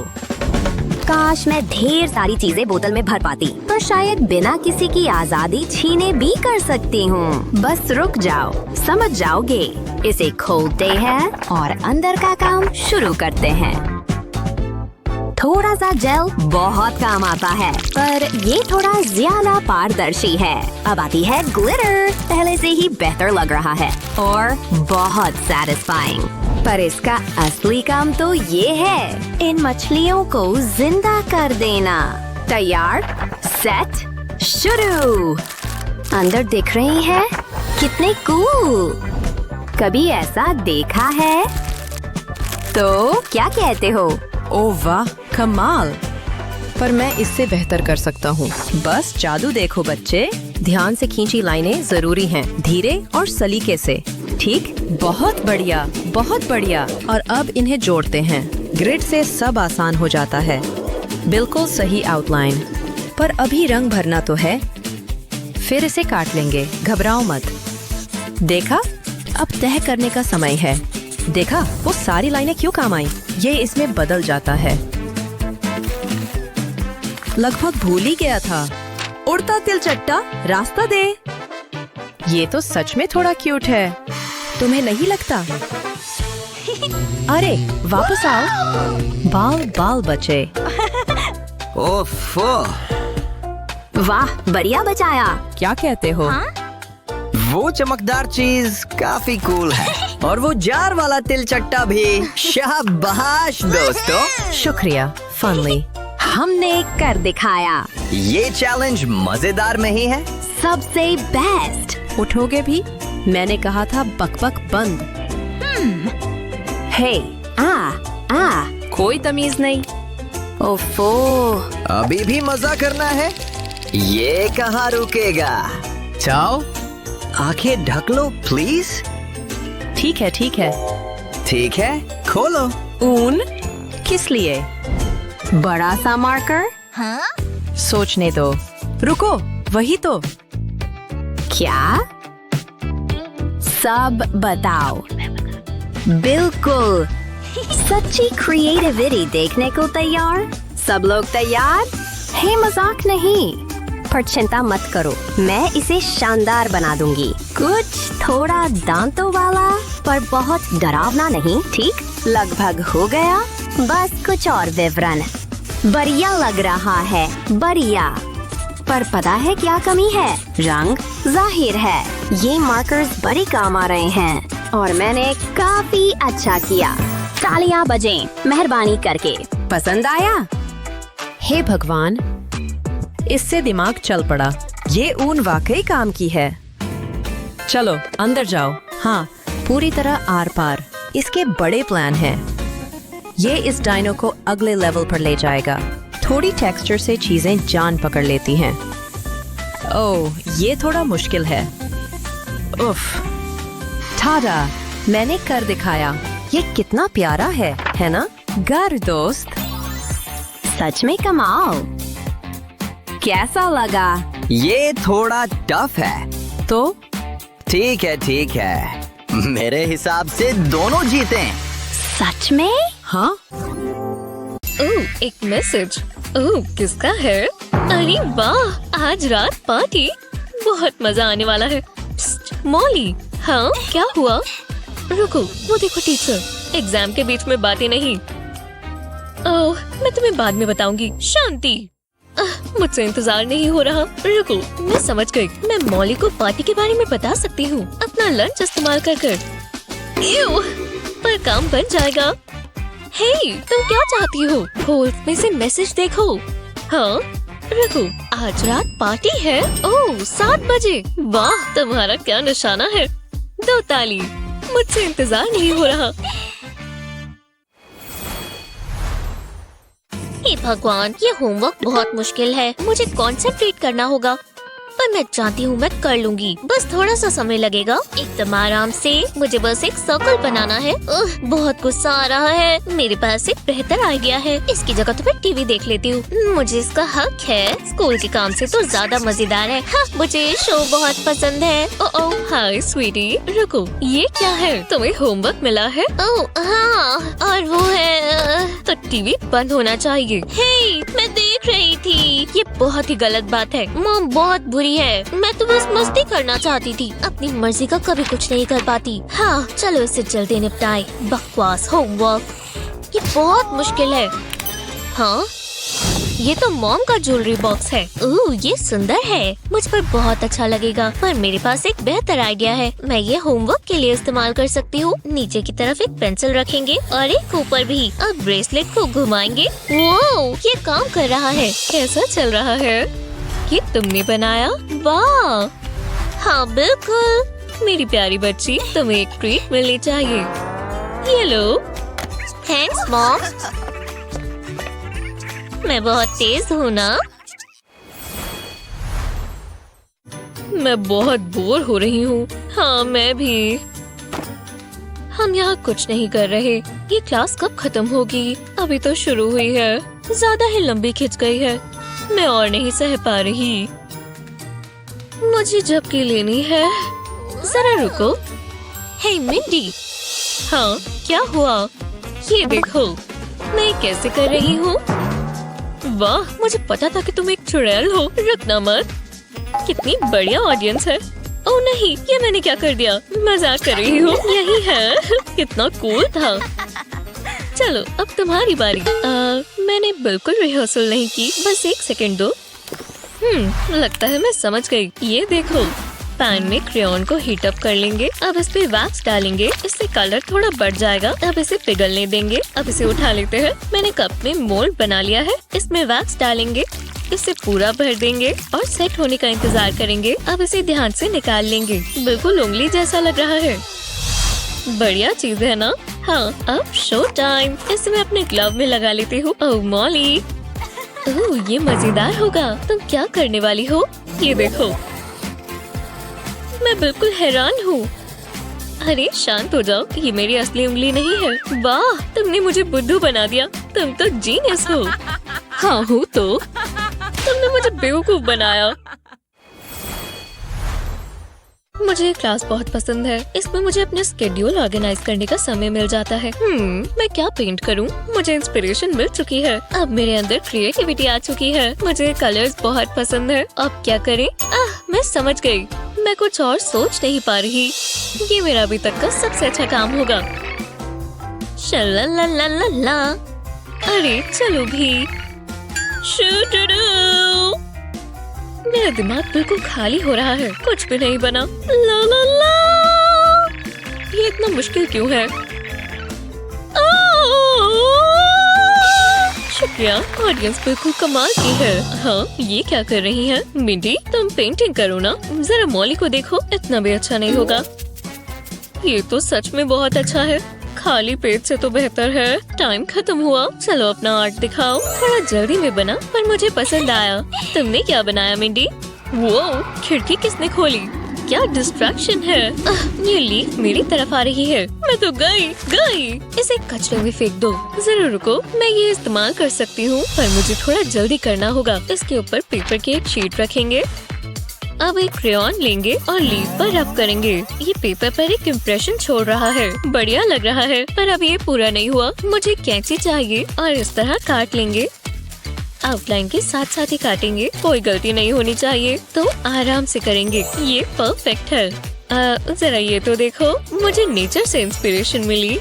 काश मैं ढेर सारी चीजें बोतल में भर पाती, तो शायद बिना किसी की आजादी छीने भी कर सकती हूँ। बस रुक जाओ, समझ जाओगे। इसे खोलते हैं और अंदर का काम शुरू करते हैं। थोड़ा सा जेल बहुत काम आता है, पर ये थोड़ा ज्यादा पारदर्शी है। अब आती है ग्लिटर। पहले से ही बेहतर लग रहा है और बहुत सैटिस्फाइंग। पर इसका असली काम तो ये है, इन मछलियों को जिंदा कर देना। तैयार, सेट, शुरू। अंदर दिख रही है? कितने कूल। कभी ऐसा देखा है? तो क्या कहते हो? ओ वाह, कमाल। पर मैं इससे बेहतर कर सकता हूँ। बस जादू देखो बच्चे। ध्यान से खींची लाइनें जरूरी हैं, धीरे और सलीके से। ठीक, बहुत बढ़िया, बहुत बढ़िया। और अब इन्हें जोड़ते हैं। ग्रिड से सब आसान हो जाता है। बिल्कुल सही आउटलाइन। पर अभी रंग भरना तो है। फिर इसे काट लेंगे, घबराओ मत। देखा, अब तय करने का समय है। देखा, वो सारी लाइनें क्यों काम आई? ये इसमें बदल जाता है। लगभग भूल ही गया था। उड़ता तिलचट्टा, रास्ता दे। ये तो सच में थोड़ा क्यूट है, तुम्हें नहीं लगता? अरे वापस आओ। बाल बाल बचे। ओफो, वाह, बढ़िया बचाया। क्या कहते हो? वो चमकदार चीज काफी कूल है। और वो जार वाला तिलचट्टा भी। शाबाश दोस्तों। शुक्रिया फनली। हमने कर दिखाया। ये चैलेंज मजेदार नहीं है? सबसे बेस्ट। उठोगे भी? मैंने कहा था बकबक बंद। हे, आ, कोई तमीज नहीं। ओफो। अभी भी मजा करना है? ये कहाँ रुकेगा? जाओ, आंखें ढक लो प्लीज। ठीक है, ठीक है। ठीक है, खोलो। ऊन किस लिए? बड़ा सा मार्कर? सोचने दो। रुको, वही तो। क्या? सब बताओ। बिल्कुल। सच्ची क्रिएटिविटी देखने को तैयार? सब लोग तैयार? हे, मजाक नहीं। पर चिंता मत करो, मैं इसे शानदार बना दूंगी। कुछ थोड़ा दांतों वाला, पर बहुत डरावना नहीं। ठीक, लगभग हो गया। बस कुछ और विवरण। बढ़िया लग रहा है, बढ़िया। पर पता है क्या कमी है? रंग। जाहिर है, ये मार्कर्स बड़े काम आ रहे हैं और मैंने काफी अच्छा किया। तालियां बजें, मेहरबानी करके। पसंद आया? हे भगवान, इससे दिमाग चल पड़ा। ये ऊन वाकई काम की है। चलो अंदर जाओ। हाँ, पूरी तरह आर पार। इसके बड़े प्लान हैं। ये इस डायनो को अगले लेवल पर ले जाएगा। थोड़ी टेक्सचर से चीजें जान पकड़ लेती हैं। ओह, ये थोड़ा मुश्किल है। उफ, ठाडा, मैंने कर दिखाया। ये कितना प्यारा है ना? गर दोस्त। सच में कमाल। कैसा लगा? ये थोड़ा टफ है। तो ठीक है, ठीक है। मेरे हिसाब से दोनों जीते। सच में? हाँ, ओह, एक मैसेज। ओह, किसका है? अरे वाह, आज रात पार्टी। बहुत मजा आने वाला है। प्स्ट, मॉली। हाँ, क्या हुआ? रुको, वो देखो टीचर। एग्जाम के बीच में बातें नहीं। ओह, मैं तुम्हें बाद में बताऊंगी। शांति। मुझसे इंतजार नहीं हो रहा। रुको, मैं समझ गई। मैं मॉली को पार्टी के बारे में बता सकती हूँ, अपना लंच इस्तेमाल कर। पर काम बन जाएगा। हे, तुम क्या चाहती हो? फोल्ड में से मैसेज देखो। हाँ, रुको, आज रात पार्टी है। ओह, 7 बजे। वाह, तुम्हारा क्या निशाना है? 2 ताली। मुझसे इंतजार नहीं हो रहा। हे भगवान, ये होमवर्क बहुत मुश्किल है। मुझे कंसंट्रेट करना होगा। पर मैं चाहती हूँ मैं कर लूंगी, बस थोड़ा सा समय लगेगा। एकदम आराम से, मुझे बस एक सर्कल बनाना है। बहुत गुस्सा आ रहा है। मेरे पास एक बेहतर आइडिया है। इसकी जगह तो मैं टीवी देख लेती हूँ, मुझे इसका हक है। स्कूल के काम से तो ज्यादा मजेदार है। हाँ, मुझे ये शो बहुत पसंद है। ओह हाय स्वीटी, रुको, ये क्या है? तुम्हें होमवर्क मिला है? ओह हाँ, और वो है तो टीवी बंद होना चाहिए। हे, मैं देख रही थी। ये बहुत ही गलत बात है। मॉम बहुत बुरी है। मैं तो बस मस्ती करना चाहती थी, अपनी मर्जी का कभी कुछ नहीं कर पाती। हाँ, चलो इसे जल्दी निपटाए। बकवास होमवर्क, ये बहुत मुश्किल है। हाँ, ये तो मॉम का ज्वेलरी बॉक्स है। ये सुंदर है, मुझ पर बहुत अच्छा लगेगा। पर मेरे पास एक बेहतर आइडिया है। मैं ये होमवर्क के लिए इस्तेमाल कर सकती हूँ। नीचे की तरफ एक पेंसिल रखेंगे और एक ऊपर भी। अब ब्रेसलेट को घुमाएंगे। वो ये काम कर रहा है। कैसा चल रहा है? ये तुमने बनाया? वाह! हाँ बिल्कुल। मेरी प्यारी बच्ची, तुम्हें एक ट्रीट मिलनी चाहिए। ये लो। Thanks mom. मैं बहुत तेज हूँ ना? मैं बहुत बोर हो रही हूँ। हाँ, मैं भी। हम यहाँ कुछ नहीं कर रहे। ये क्लास कब खत्म होगी? अभी तो शुरू हुई है। ज्यादा ही लंबी खिंच गई है। मैं और नहीं सह पा रही। मुझे झपकी लेनी है। जरा रुको। हे मिंडी। हाँ, क्या हुआ? ये देखो, मैं कैसे कर रही हूँ। वाह, मुझे पता था कि तुम एक चुड़ैल हो। रुकना मत। कितनी बढ़िया ऑडियंस है। ओह नहीं, ये मैंने क्या कर दिया? मजाक कर रही हूँ। यही है। कितना कूल था। चलो अब तुम्हारी बारी। मैंने बिल्कुल रिहर्सल नहीं की। बस एक सेकंड दो। लगता है मैं समझ गई। ये देखो, पैन में क्रेयॉन को हीट अप कर लेंगे। अब इस पे वैक्स डालेंगे। इससे कलर थोड़ा बढ़ जाएगा। अब इसे पिघलने देंगे। अब इसे उठा लेते हैं। मैंने कप में मोल्ड बना लिया है। इसमें वैक्स डालेंगे। इसे पूरा भर देंगे और सेट होने का इंतजार करेंगे। अब इसे ध्यान से निकाल लेंगे। बिल्कुल उंगली जैसा लग रहा है। बढ़िया चीज है ना? हाँ, अब शो टाइम। इसे मैं अपने ग्लव में लगा लेती हूँ। ओह मॉली, ये मजेदार होगा। तुम क्या करने वाली हो? ये देखो, मैं बिल्कुल हैरान हूँ। अरे शांत हो जाओ, ये मेरी असली उंगली नहीं है। वाह, तुमने मुझे बुद्धू बना दिया। तुम तो जीनियस हो। हाँ हूँ तो। तुमने मुझे बेवकूफ बनाया। मुझे क्लास बहुत पसंद है। इसमें मुझे अपने स्केड्यूल ऑर्गेनाइज करने का समय मिल जाता है। मैं क्या पेंट करूं? मुझे इंस्पिरेशन मिल चुकी है। अब मेरे अंदर क्रिएटिविटी आ चुकी है। मुझे कलर्स बहुत पसंद है। अब क्या करें? मैं समझ गई। मैं कुछ और सोच नहीं पा रही। ये मेरा अभी तक का सबसे अच्छा काम होगा। शल्लालालाला। अरे चलो भी। शूटुडू। मेरा दिमाग बिल्कुल खाली हो रहा है। कुछ भी नहीं बना। ला ला ला। ये इतना मुश्किल क्यों है? शुक्रिया, ऑडियंस बिल्कुल कमाल की है। हाँ, ये क्या कर रही है? मिंडी, तुम पेंटिंग करो ना। जरा मॉली को देखो, इतना भी अच्छा नहीं होगा। ये तो सच में बहुत अच्छा है। खाली पेट से तो बेहतर है। टाइम खत्म हुआ। चलो अपना आर्ट दिखाओ। थोड़ा जल्दी में बना, पर मुझे पसंद आया। तुमने क्या बनाया मिंडी? वो खिड़की किसने खोली? क्या डिस्ट्रैक्शन है? ये लीफ मेरी तरफ आ रही है। मैं तो गई। इसे कचरे में फेंक दो। जरूर रुको, मैं ये इस्तेमाल कर सकती हूँ, पर मुझे थोड़ा जल्दी करना होगा। इसके ऊपर पेपर की एक शीट रखेंगे। अब एक क्रेयॉन लेंगे और लीफ पर रब करेंगे। ये पेपर पर एक इम्प्रेशन छोड़ रहा है। बढ़िया लग रहा है, पर अब ये पूरा नहीं हुआ। मुझे कैंची चाहिए और इस तरह काट लेंगे। आउटलाइन के साथ साथ ही काटेंगे। कोई गलती नहीं होनी चाहिए, तो आराम से करेंगे। ये परफेक्ट है। जरा ये तो देखो, मुझे नेचर से इंस्पिरेशन मिली।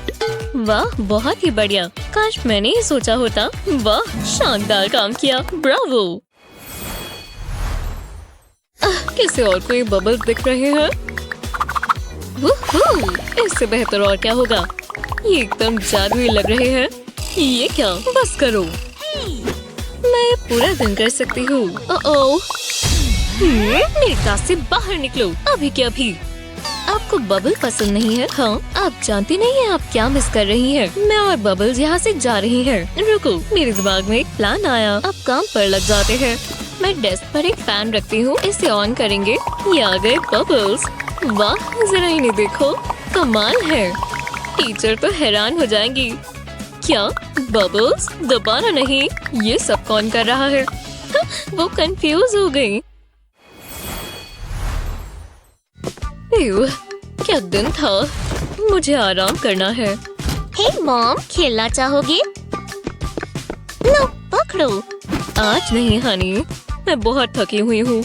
वाह, बहुत ही बढ़िया। काश मैंने ये सोचा होता। वाह, शानदार काम किया। ब्रावो। किसी और को ये बबल्स दिख रहे हैं? इससे बेहतर और क्या होगा? ये एकदम जादुई लग रहे हैं। ये क्या? बस करो। मैं पूरा दिन कर सकती हूँ। मेरी क्लास से बाहर निकलो, अभी के अभी। आपको बबल पसंद नहीं है? हाँ, आप जानती नहीं है आप क्या मिस कर रही हैं। मैं और बबल्स यहाँ से जा रही हैं। रुको, मेरे दिमाग में एक प्लान आया। अब काम पर लग जाते हैं। मैं डेस्क पर एक फैन रखती हूँ, इसे ऑन करेंगे। ये आ गए बबल्स। वाह, जरा इन्हें देखो, कमाल है। टीचर तो हैरान हो जाएंगी। क्या बबल्स? दोबारा नहीं, ये सब कौन कर रहा है? वो कंफ्यूज हो गई। एव, क्या दिन था, मुझे आराम करना है। हे मॉम, खेलना चाहोगे? लो पकड़ो। आज नहीं हनी, मैं बहुत थकी हुई हूँ।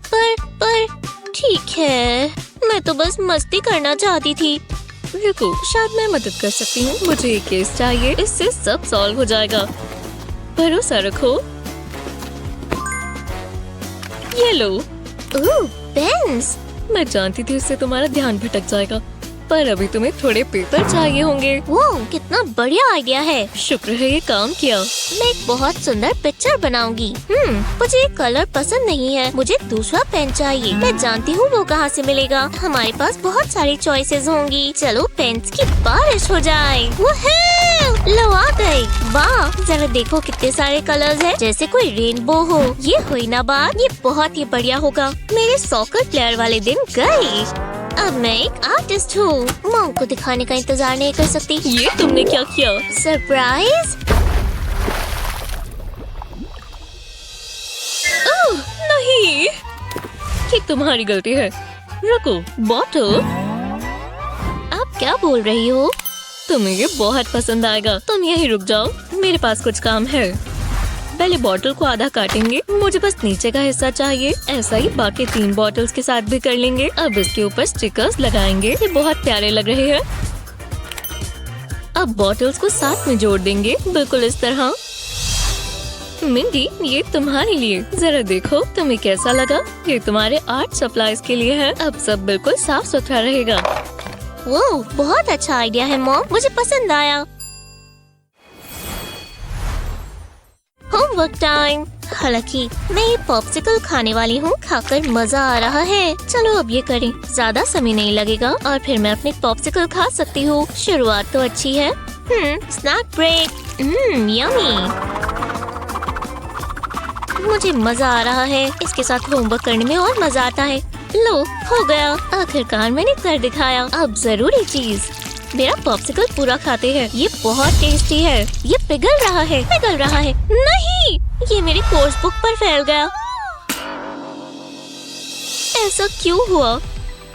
पर ठीक है, मैं तो बस मस्ती करना चाहती थी। रुको, शायद मैं मदद कर सकती हूँ। मुझे एक केस चाहिए, इससे सब सॉल्व हो जाएगा। भरोसा रखो। ये लो। ओह, पेन्स। मैं जानती थी इससे तुम्हारा ध्यान भटक जाएगा, पर अभी तुम्हें थोड़े पेपर चाहिए होंगे। वो कितना बढ़िया आइडिया है। शुक्र है ये काम किया। मैं एक बहुत सुंदर पिक्चर बनाऊंगी। मुझे ये कलर पसंद नहीं है, मुझे दूसरा पेन चाहिए। मैं जानती हूँ वो कहाँ से मिलेगा। हमारे पास बहुत सारी चॉइसेस होंगी। चलो पेन्स की बारिश हो जाए। लो आ गए। वाह, जरा देखो कितने सारे कलर्स हैं, जैसे कोई रेनबो हो। ये हुई ना बात, ये बहुत ही बढ़िया होगा। मेरे सॉकर प्लेयर वाले दिन गए। अब मैं एक आर्टिस्ट हूँ। मॉम को दिखाने का इंतजार नहीं कर सकती। ये तुमने क्या किया? सरप्राइज। ओह, नहीं, ये तुम्हारी गलती है। रुको, बॉटल, आप क्या बोल रही हो? तुम्हें ये बहुत पसंद आएगा। तुम यहीं रुक जाओ, मेरे पास कुछ काम है। पहले बॉटल को आधा काटेंगे, मुझे बस नीचे का हिस्सा चाहिए। ऐसा ही बाकी 3 बॉटल्स के साथ भी कर लेंगे। अब इसके ऊपर स्टिकर्स लगाएंगे, ये बहुत प्यारे लग रहे हैं। अब बॉटल्स को साथ में जोड़ देंगे, बिल्कुल इस तरह। मिंडी, ये तुम्हारे लिए, जरा देखो तुम्हें कैसा लगा। ये तुम्हारे आर्ट सप्लाईज के लिए है। अब सब बिल्कुल साफ सुथरा रहेगा। वो बहुत अच्छा आइडिया है मॉम, मुझे पसंद आया। Homework time. हालांकि मैं ये पॉप्सिकल खाने वाली हूँ, खाकर मजा आ रहा है। चलो अब ये करें, ज्यादा समय नहीं लगेगा और फिर मैं अपने पॉप्सिकल खा सकती हूँ। शुरुआत तो अच्छी है। Snack break. यम्मी। मुझे मजा आ रहा है, इसके साथ होमवर्क करने में और मजा आता है। लो, हो गया, आखिरकार मैंने कर दिखाया। अब जरूरी चीज, मेरा पॉप्सिकल पूरा खाते हैं। ये बहुत टेस्टी है। ये पिघल रहा है, पिघल रहा है। नहीं, ये मेरी कोर्स बुक पर फैल गया। ऐसा क्यों हुआ?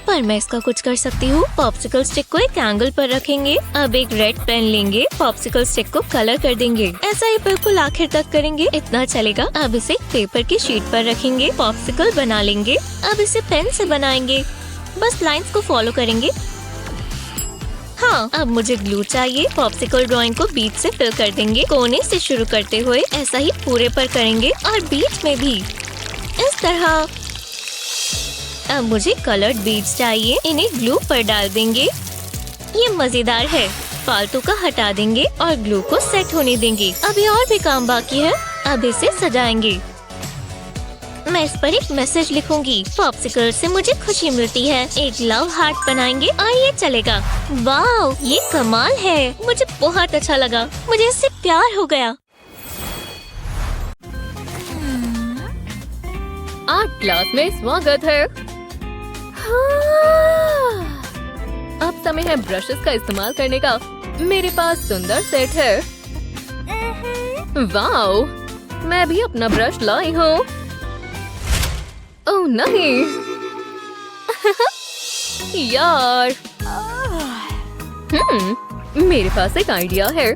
पर मैं इसका कुछ कर सकती हूँ। पॉप्सिकल स्टिक को एक एंगल पर रखेंगे। अब एक रेड पेन लेंगे, पॉप्सिकल स्टिक को कलर कर देंगे। ऐसा ही बिल्कुल आखिर तक करेंगे, इतना चलेगा। अब इसे पेपर की शीट पर रखेंगे, पॉप्सिकल बना लेंगे। अब इसे पेन से बनाएंगे, बस लाइंस को फॉलो करेंगे। हाँ, अब मुझे ग्लू चाहिए। पॉप्सिकल ड्राइंग को बीच से फिल कर देंगे, कोने से शुरू करते हुए ऐसा ही पूरे पर करेंगे और बीच में भी इस तरह। अब मुझे कलर्ड बीड्स चाहिए, इन्हें ग्लू पर डाल देंगे। ये मजेदार है। फालतू का हटा देंगे और ग्लू को सेट होने देंगे। अभी और भी काम बाकी है। अब इसे सजाएंगे। मैं इस पर एक मैसेज लिखूंगी। पॉप्सिकल से मुझे खुशी मिलती है। एक लव हार्ट बनाएंगे और ये चलेगा। वाओ, ये कमाल है। मुझे बहुत अच्छा लगा, मुझे इससे प्यार हो गया। आर्ट क्लास में स्वागत है। अब समय है ब्रशेस का इस्तेमाल करने का। मेरे पास सुंदर सेट है। वाओ, मैं भी अपना ब्रश लाई हूँ। ओह नहीं, यार। मेरे पास एक आइडिया है।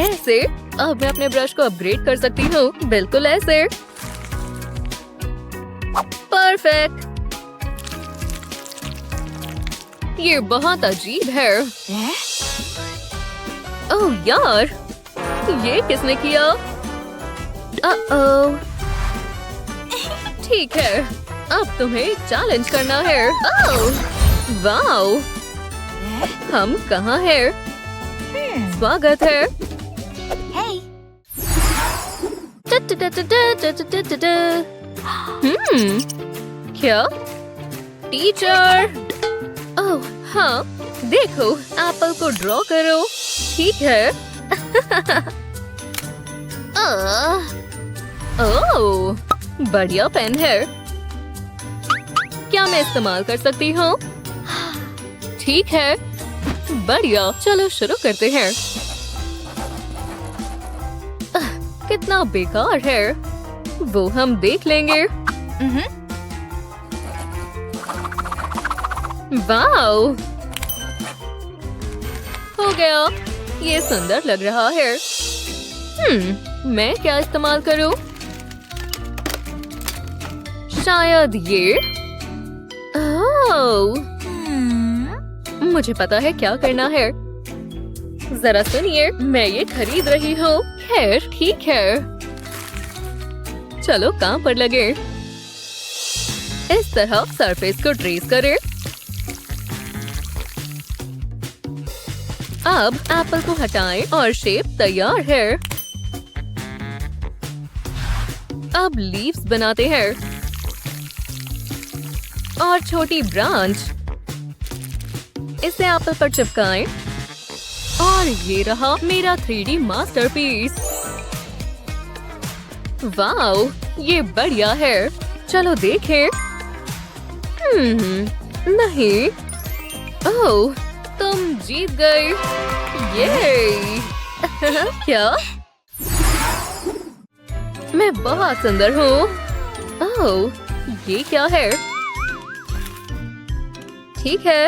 ऐसे अब मैं अपने ब्रश को अपग्रेड कर सकती हूँ, बिल्कुल ऐसे। परफेक्ट। ये बहुत अजीब है। ओह यार, ये किसने किया? ठीक है, अब तुम्हें चैलेंज करना है। ओह, वाओ, हम कहाँ हैं? स्वागत है। क्या? टीचर? ओह हाँ, देखो, एप्पल को ड्रॉ करो। ठीक है। ओह, बढ़िया पेन है। क्या मैं इस्तेमाल कर सकती हूँ? ठीक है, बढ़िया। चलो शुरू करते हैं। कितना बेकार है, वो हम देख लेंगे। वाओ, हो गया। ये सुंदर लग रहा है। मैं क्या इस्तेमाल करूं? शायद ये। ओह, मुझे पता है क्या करना है। जरा सुनिए, मैं ये खरीद रही हूँ। खैर, ठीक है, चलो काम पर लगे। इस तरह सरफेस को ट्रेस करें। अब एप्पल को हटाएं और शेप तैयार है। अब लीव्स बनाते हैं और छोटी ब्रांच। इसे एप्पल पर चिपकाएं और ये रहा मेरा 3D मास्टरपीस। वाओ, ये बढ़िया है। चलो देखें। नहीं। ओह, तुम जीत गए। ये क्या? मैं बहुत सुंदर हूँ। ओह, ये क्या है? ठीक है।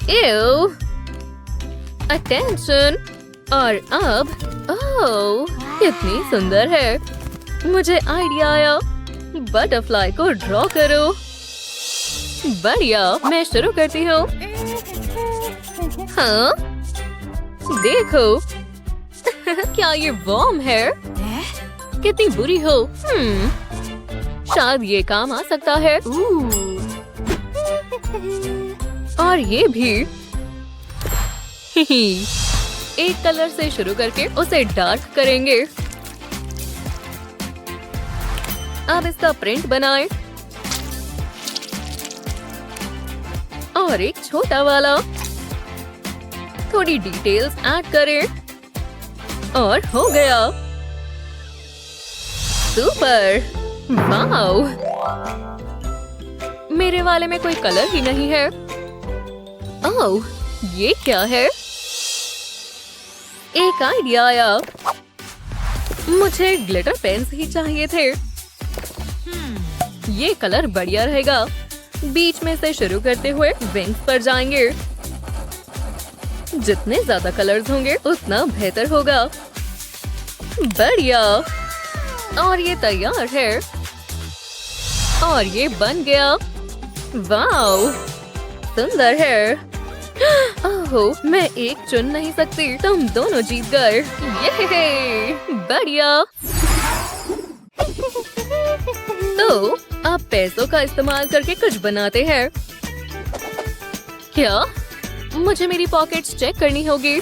Ew! Attention! और अब, ओह, कितनी सुंदर है। मुझे आइडिया आया। बटरफ्लाई को ड्रॉ करो। बढ़िया, मैं शुरू करती हूँ। हाँ, देखो। क्या ये वॉर्म है? कितनी बुरी हो। शायद ये काम आ सकता है। और ये भी। एक कलर से शुरू करके उसे डार्क करेंगे। अब इसका प्रिंट बनाएं और एक छोटा वाला। थोड़ी डिटेल्स ऐड करें और हो गया। सुपर! वाओ! मेरे वाले में कोई कलर ही नहीं है। ओह, ये क्या है? एक आइडिया आया। मुझे ग्लिटर पेन्स ही चाहिए थे। ये कलर बढ़िया रहेगा। बीच में से शुरू करते हुए विंग्स पर जाएंगे। जितने ज्यादा कलर्स होंगे उतना बेहतर होगा। बढ़िया, और ये तैयार है। और ये बन गया। वाओ, सुंदर है। ओह, मैं एक चुन नहीं सकती। तुम दोनों जीत गए। ये बढ़िया। तो अब पैसों का इस्तेमाल करके कुछ बनाते हैं। क्या? मुझे मेरी पॉकेट्स चेक करनी होगी।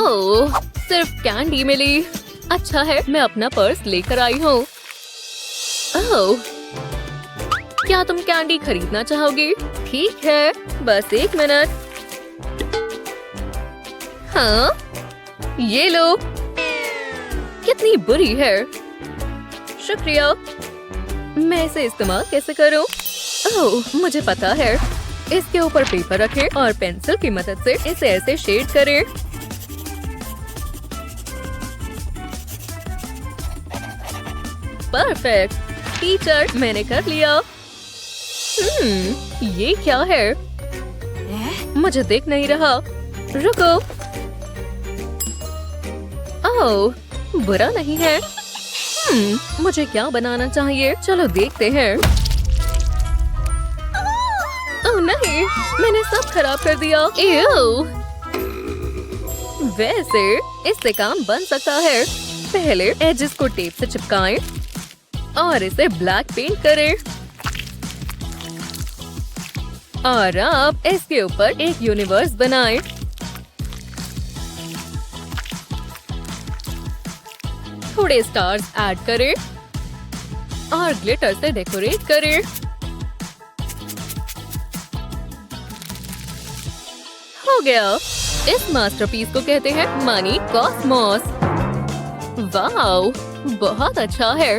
ओह, सिर्फ कैंडी मिली। अच्छा है, मैं अपना पर्स लेकर आई हूँ। ओह, क्या तुम कैंडी खरीदना चाहोगी? ठीक है, बस एक मिनट। हाँ, ये लो। कितनी बुरी है। शुक्रिया। मैं इसे इस्तेमाल कैसे करूं? ओह, मुझे पता है। इसके ऊपर पेपर रखें और पेंसिल की मदद से इसे ऐसे शेड करें। परफेक्ट। टीचर, मैंने कर लिया। ये क्या है? मुझे देख नहीं रहा। रुको। ओह, बुरा नहीं है। मुझे क्या बनाना चाहिए? चलो देखते हैं। ओह नहीं, मैंने सब खराब कर दिया। एव! वैसे इससे काम बन सकता है। पहले एजेस को टेप से चिपकाएं और इसे ब्लैक पेंट करें। और अब इसके ऊपर एक यूनिवर्स बनाएं। थोड़े स्टार्स ऐड करें और ग्लिटर से डेकोरेट करें। हो गया। इस मास्टरपीस को कहते हैं मनी कॉस्मोस। वाओ, बहुत अच्छा है।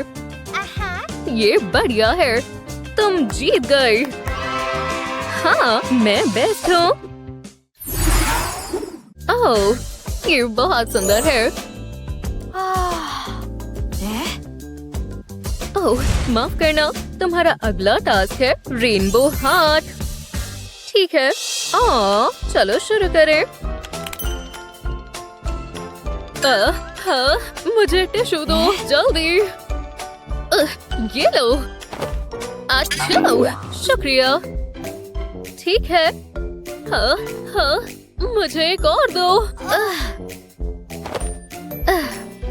ये बढ़िया है। तुम जीत गए। हाँ, मैं बेस्ट हूँ। ओह, ये बहुत सुंदर है। ओह, माफ करना, तुम्हारा अगला टास्क है रेनबो हार्ट। ठीक है, चलो शुरू करें। हाँ, मुझे टिश्यू दो जल्दी। ये लो। अच्छा, शुक्रिया। ठीक है। हाँ, मुझे एक और दो।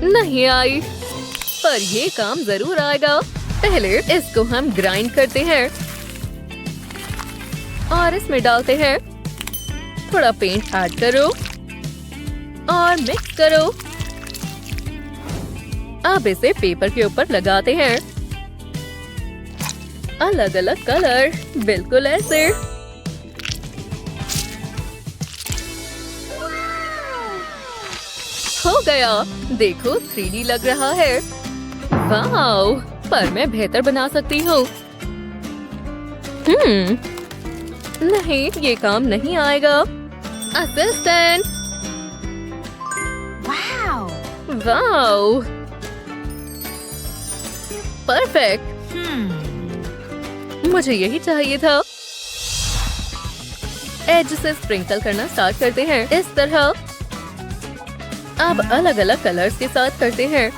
नहीं आई, पर ये काम जरूर आएगा। पहले इसको हम ग्राइंड करते हैं और इसमें डालते हैं। थोड़ा पेंट ऐड करो और मिक्स करो। अब इसे पेपर के ऊपर लगाते हैं। अलग अलग कलर, बिल्कुल ऐसे। हो गया। देखो 3D लग रहा है। वाओ, पर मैं बेहतर बना सकती हूँ। नहीं, ये काम नहीं आएगा। असिस्टेंट। Wow, perfect. मुझे यही चाहिए था। एज से स्प्रिंकल करना स्टार्ट करते हैं इस तरह। अब अलग अलग कलर्स के साथ करते हैं।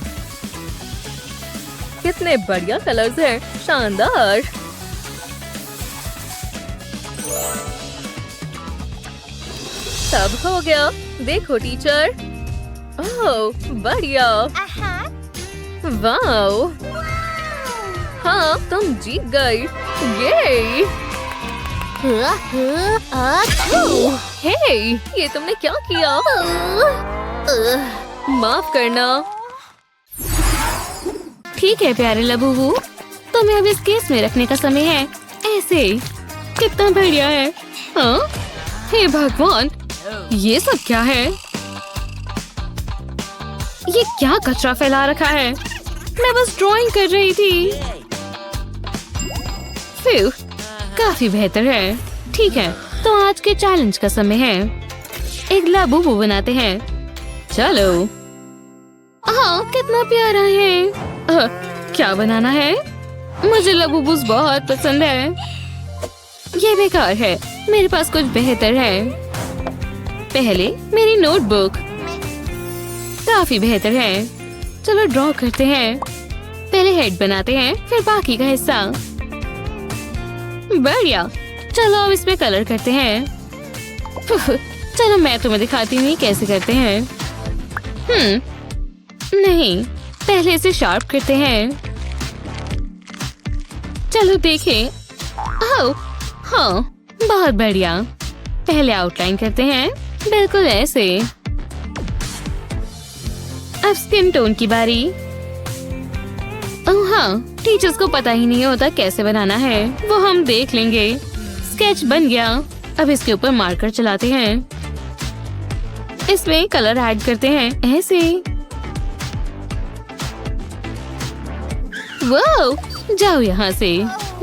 कितने बढ़िया कलर्स हैं, शानदार। सब हो गया। देखो टीचर। ओह, बढ़िया। वाओ, हाँ, तुम जीत गई। ये हे, ये तुमने क्या किया? माफ करना। ठीक है प्यारे लबूबू, तुम्हें अब इस केस में रखने का समय है। ऐसे कितना बढ़िया है। हाँ? हे भगवान, ये सब क्या है? ये क्या कचरा फैला रखा है? मैं बस ड्राइंग कर रही थी। फिर काफी बेहतर है। ठीक है, तो आज के चैलेंज का समय है। एक लाबूबू बनाते हैं। चलो। हाँ, कितना प्यारा है। क्या बनाना है? मुझे लाबूबूस बहुत पसंद है। ये बेकार है, मेरे पास कुछ बेहतर है। पहले मेरी नोटबुक। काफी बेहतर है। चलो ड्रॉ करते हैं। पहले हेड बनाते हैं, फिर बाकी का हिस्सा। बढ़िया। चलो अब इसमें कलर करते हैं। चलो मैं तुम्हें दिखाती हूँ कैसे करते हैं। नहीं, पहले इसे शार्प करते हैं। चलो देखें। ओह, हाँ, बहुत बढ़िया। पहले आउटलाइन करते हैं, बिल्कुल ऐसे। अब स्किन टोन की बारी। ओह हाँ, टीचर्स को पता ही नहीं होता कैसे बनाना है, वो हम देख लेंगे। स्केच बन गया। अब इसके ऊपर मार्कर चलाते हैं। इसमें कलर ऐड करते हैं ऐसे। वाह, जाओ यहाँ से।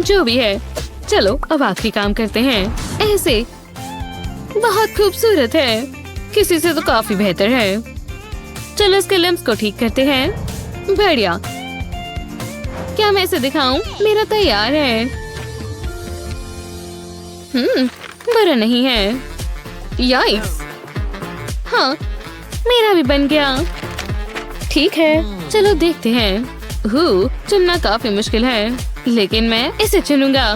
जो भी है, चलो अब आखिरी काम करते हैं। ऐसे बहुत खूबसूरत है। किसी से तो काफी बेहतर है। चलो इसके लिम्स को ठीक करते हैं। बढ़िया। क्या मैं इसे दिखाऊं? मेरा तैयार है। बुरा नहीं है। याइक्स। हाँ, मेरा भी बन गया। ठीक है, चलो देखते हैं। चुनना काफी मुश्किल है, लेकिन मैं इसे चुनूंगा।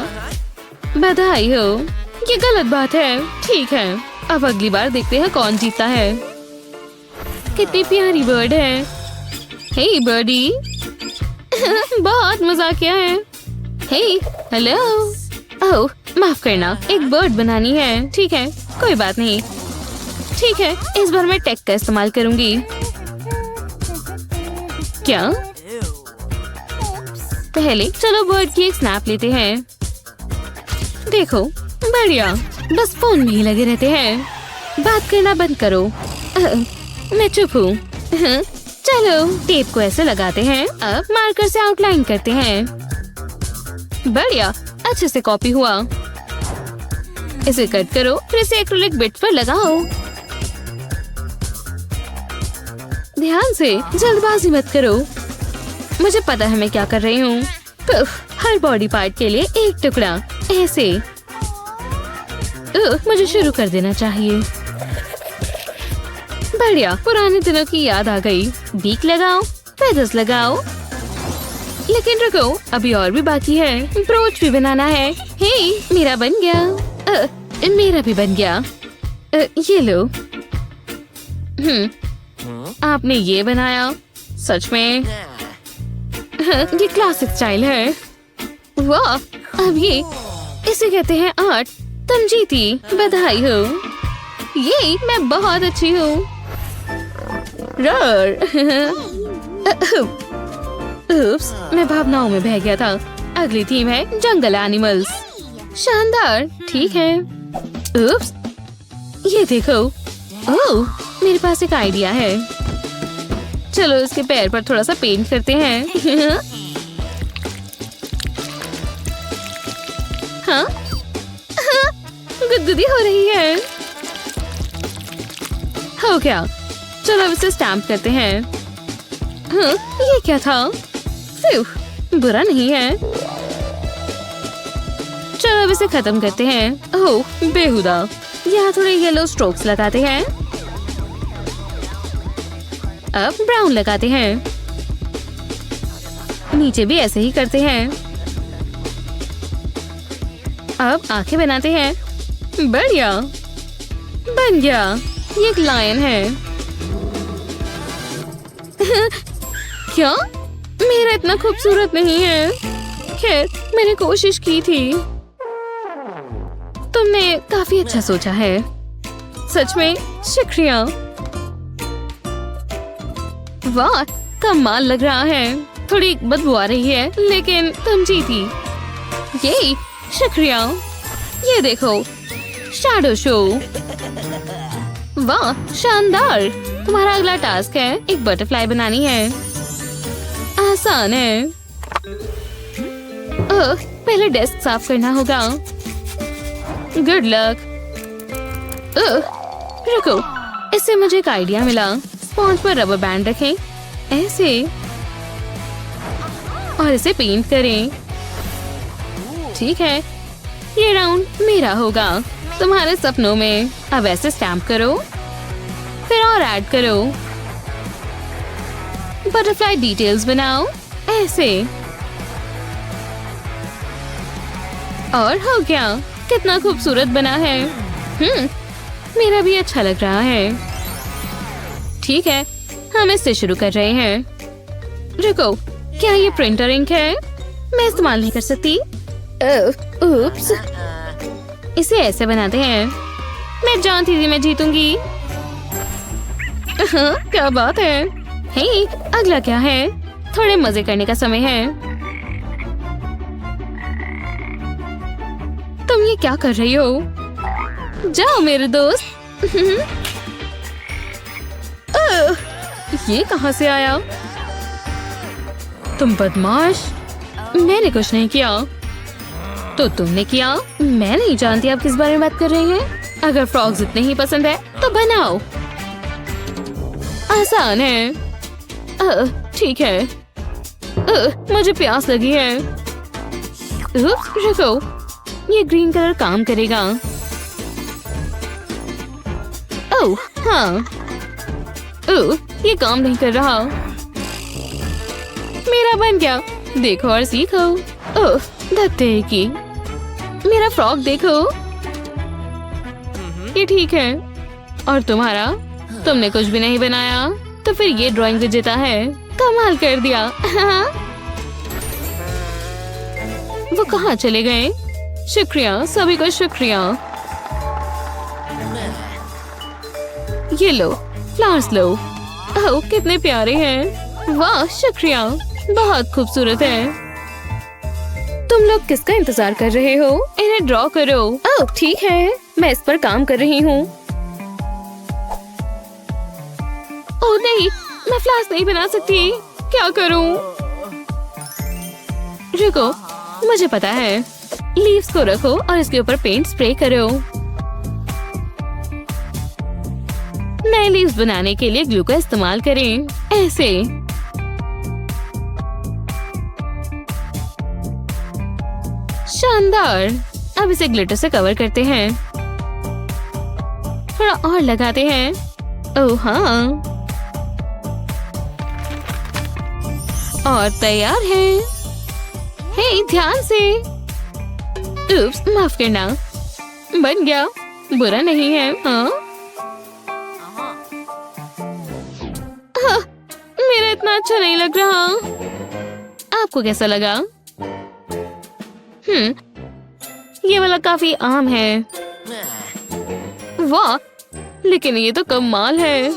बधाई हो। ये गलत बात है। ठीक है, अब अगली बार देखते हैं कौन जीता है। कितनी प्यारी बर्ड है। हे बर्डी। बहुत मजाकिया है। हे, हेलो। ओह, माफ करना, एक बर्ड बनानी है। ठीक है, कोई बात नहीं। ठीक है, इस बार मैं टेक का इस्तेमाल करूंगी। क्या? पहले चलो बर्ड की एक स्नैप लेते हैं। देखो, बढ़िया। बस फोन में ही लगे रहते हैं। बात करना बंद करो। मैं चुप हूँ। चलो टेप को ऐसे लगाते हैं। अब मार्कर से आउटलाइन करते हैं। बढ़िया, अच्छे से कॉपी हुआ। इसे कट करो, फिर इसे एक्रिलिक बिट पर लगाओ। ध्यान से, जल्दबाजी मत करो। मुझे पता है मैं क्या कर रही हूँ। हर बॉडी पार्ट के लिए एक टुकड़ा ऐसे। मुझे शुरू कर देना चाहिए। बढ़िया, पुराने दिनों की याद आ गई। बीक लगाओ, फेदर्स लगाओ। लेकिन रुको, अभी और भी बाकी है। ब्रोच भी बनाना है। हे, मेरा बन गया। मेरा भी बन गया। ये लो। आपने ये बनाया? सच में? ये क्लासिक स्टाइल है। वाह, अब ये इसे कहते हैं आर्ट। तुम जीती, बधाई हो। ये मैं बहुत अच्छी हूँ। उप्स, मैं भावनाओं में बह गया था। अगली थीम है जंगल एनिमल्स। शानदार, ठीक है। उप्स, ये देखो। ओह, मेरे पास एक आइडिया है। चलो इसके पैर पर थोड़ा सा पेंट करते हैं। हाँ, गुदगुदी हो रही है। हो गया। चलो अब इसे स्टैम्प करते हैं। हाँ, ये क्या था? बुरा नहीं है। चलो अब इसे खत्म करते हैं। ओह, बेहुदा। यहाँ थोड़े येलो स्ट्रोक्स लगाते हैं। अब ब्राउन लगाते हैं। नीचे भी ऐसे ही करते हैं। अब आंखें बनाते हैं। बढ़िया, बन गया। ये एक लायन है। क्या? मेरा इतना खूबसूरत नहीं है। खैर, मैंने कोशिश की थी। तुमने काफी अच्छा सोचा है। सच में शुक्रिया। वाह, कमाल लग रहा है। थोड़ी बदबू आ रही है, लेकिन तुम जीती। यही, शुक्रिया। ये देखो, शैडो शो। वाह, शानदार। तुम्हारा अगला टास्क है एक बटरफ्लाई बनानी है। आसान है। पहले डेस्क साफ करना होगा। Good luck. रुको, इससे मुझे एक आइडिया मिला। स्पॉन्ज पर रबर बैंड रखें ऐसे और इसे पेंट करें। ठीक है, ये राउंड मेरा होगा। तुम्हारे सपनों में। अब ऐसे स्टैम्प करो, फिर और ऐड करो। बटरफ्लाई डिटेल्स बनाओ ऐसे। और हो गया। कितना खूबसूरत बना है। मेरा भी अच्छा लग रहा है। ठीक है, हम इससे शुरू कर रहे हैं। रुको, क्या ये प्रिंटर इंक है? मैं इस्तेमाल नहीं कर सकती। उप्स, इसे ऐसे बनाते हैं। मैं जानती थी मैं जीतूंगी। क्या बात है। हे, अगला क्या है? थोड़े मजे करने का समय है। तुम ये क्या कर रही हो? जाओ मेरे दोस्त। ये कहाँ से आया? तुम बदमाश। मैंने कुछ नहीं किया। तो तुमने किया। मैं नहीं जानती आप किस बारे में बात कर रही हैं। अगर फ्रॉक्स इतने ही पसंद है तो बनाओ। आसान है। ठीक है। मुझे प्यास लगी है। रुको, ये ग्रीन कलर काम करेगा। ओह हाँ। ये काम नहीं कर रहा। मेरा बन गया। देखो और सीखो। ओह, धत्ते की। मेरा फ्रॉक देखो। ये ठीक है। और तुम्हारा? तुमने कुछ भी नहीं बनाया, तो फिर ये ड्राइंग विजेता है। कमाल कर दिया। वो कहाँ चले गए? शुक्रिया, सभी को शुक्रिया। ये लो, फ्लावर्स लो। ओह, कितने प्यारे हैं। वाह, शुक्रिया, बहुत खूबसूरत है। तुम लोग किसका इंतजार कर रहे हो? इन्हें ड्रॉ करो। ओह, ठीक है, मैं इस पर काम कर रही हूँ। ओह नहीं, मैं फ्लास्क नहीं बना सकती, क्या करूं? रुको, मुझे पता है। लीव्स को रखो और इसके ऊपर पेंट स्प्रे करो। नए लीव्स बनाने के लिए ग्लू का इस्तेमाल करें, ऐसे। शानदार। अब इसे ग्लिटर से कवर करते हैं। थोड़ा और लगाते हैं। ओह हाँ, और तैयार है। हे, ध्यान से। उप्स, माफ करना। बन गया, बुरा नहीं है। हाँ, मेरा इतना अच्छा नहीं लग रहा। आपको कैसा लगा? ये वाला काफी आम है। वाह, लेकिन ये तो कमाल है।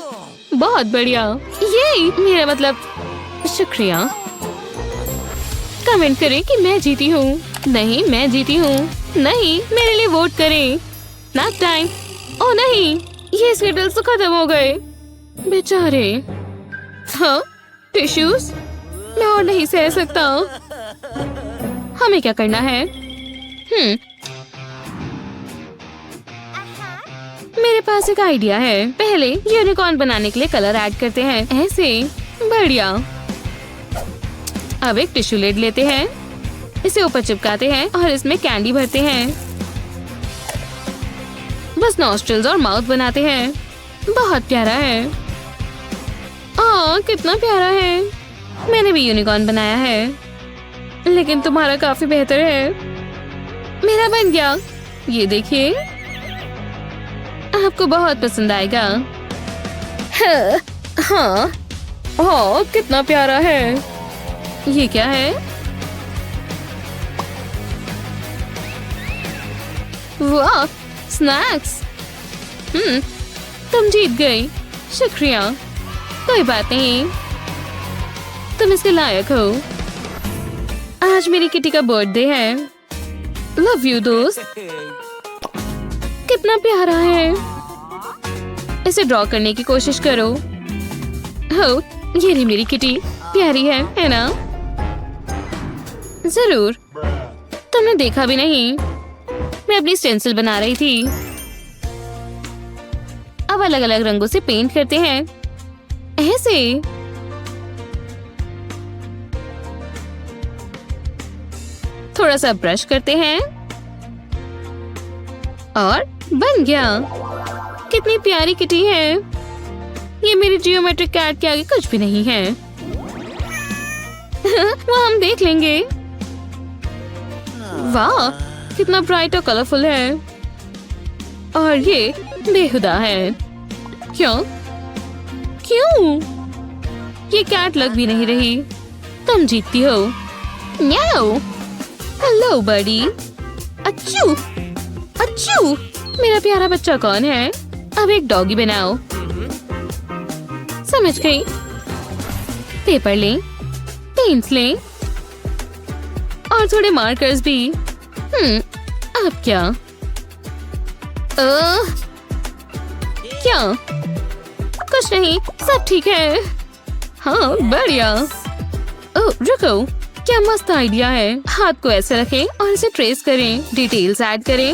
बहुत बढ़िया। ये मेरा मतलब, शुक्रिया। कमेंट करें कि मैं जीती हूँ। नहीं, मैं जीती हूँ। नहीं, मेरे लिए वोट करें। Nap time. ओह नहीं, ये स्किटल्स तो खत्म हो गए, बेचारे। हाँ, टिश्यूज। मैं और नहीं सह सकता। हमें क्या करना है? मेरे पास एक आइडिया है। पहले यूनिकॉर्न बनाने के लिए कलर ऐड करते हैं, ऐसे। बढ़िया। अब एक टिश्यू लिड लेते हैं, इसे ऊपर चिपकाते हैं और इसमें कैंडी भरते हैं। बस नॉस्ट्रिल्स और माउथ बनाते हैं। बहुत प्यारा है। कितना प्यारा है। मैंने भी यूनिकॉर्न बनाया है, लेकिन तुम्हारा काफी बेहतर है। मेरा बन गया, ये देखिए। आपको बहुत पसंद आएगा। हाँ, कितना प्यारा है। ये क्या है? वाह, स्नैक्स। तुम जीत गई। शुक्रिया। कोई बात नहीं, तुम इसके लायक हो। आज मेरी किटी का बर्थडे है। लव यू दोस्त। कितना प्यारा है। इसे ड्रॉ करने की कोशिश करो। हो, ये रही मेरी किटी। प्यारी है ना? जरूर। तुमने देखा भी नहीं, मैं अपनी स्टेंसिल बना रही थी। अब अलग अलग रंगों से पेंट करते हैं, ऐसे। थोड़ा सा ब्रश करते हैं और बन गया। कितनी प्यारी किटी है। ये मेरी जियोमेट्रिक कैट के आगे कुछ भी नहीं है। वो हम देख लेंगे। वाह, कितना ब्राइट और कलरफुल है। और ये बेहुदा है। क्यों? ये कैट लग भी नहीं रही। तुम जीतती हो। न्याओ। Hello buddy. अच्छू, अच्छू। मेरा प्यारा बच्चा कौन है? अब एक डॉगी बनाओ। समझ गई। पेपर लें, पेंट्स लें और थोड़े मार्कर्स भी। अब क्या? क्या? कुछ नहीं, सब ठीक है। हाँ, बढ़िया। ओह, रुको, क्या मस्त आइडिया है। हाथ को ऐसे रखें और इसे ट्रेस करें, डिटेल्स ऐड करें,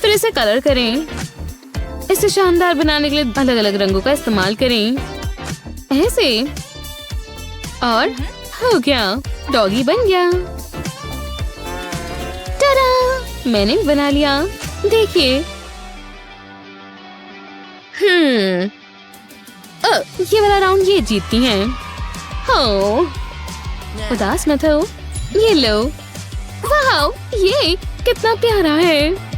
फिर इसे कलर करें। इसे शानदार बनाने के लिए अलग अलग रंगों का इस्तेमाल करें, ऐसे। और हो गया, डॉगी बन गया। टाडा, मैंने बना लिया। देखिए। ये वाला राउंड ये जीतती हैं। हो, उदास मत हो। ये लो। वाह, ये कितना प्यारा है।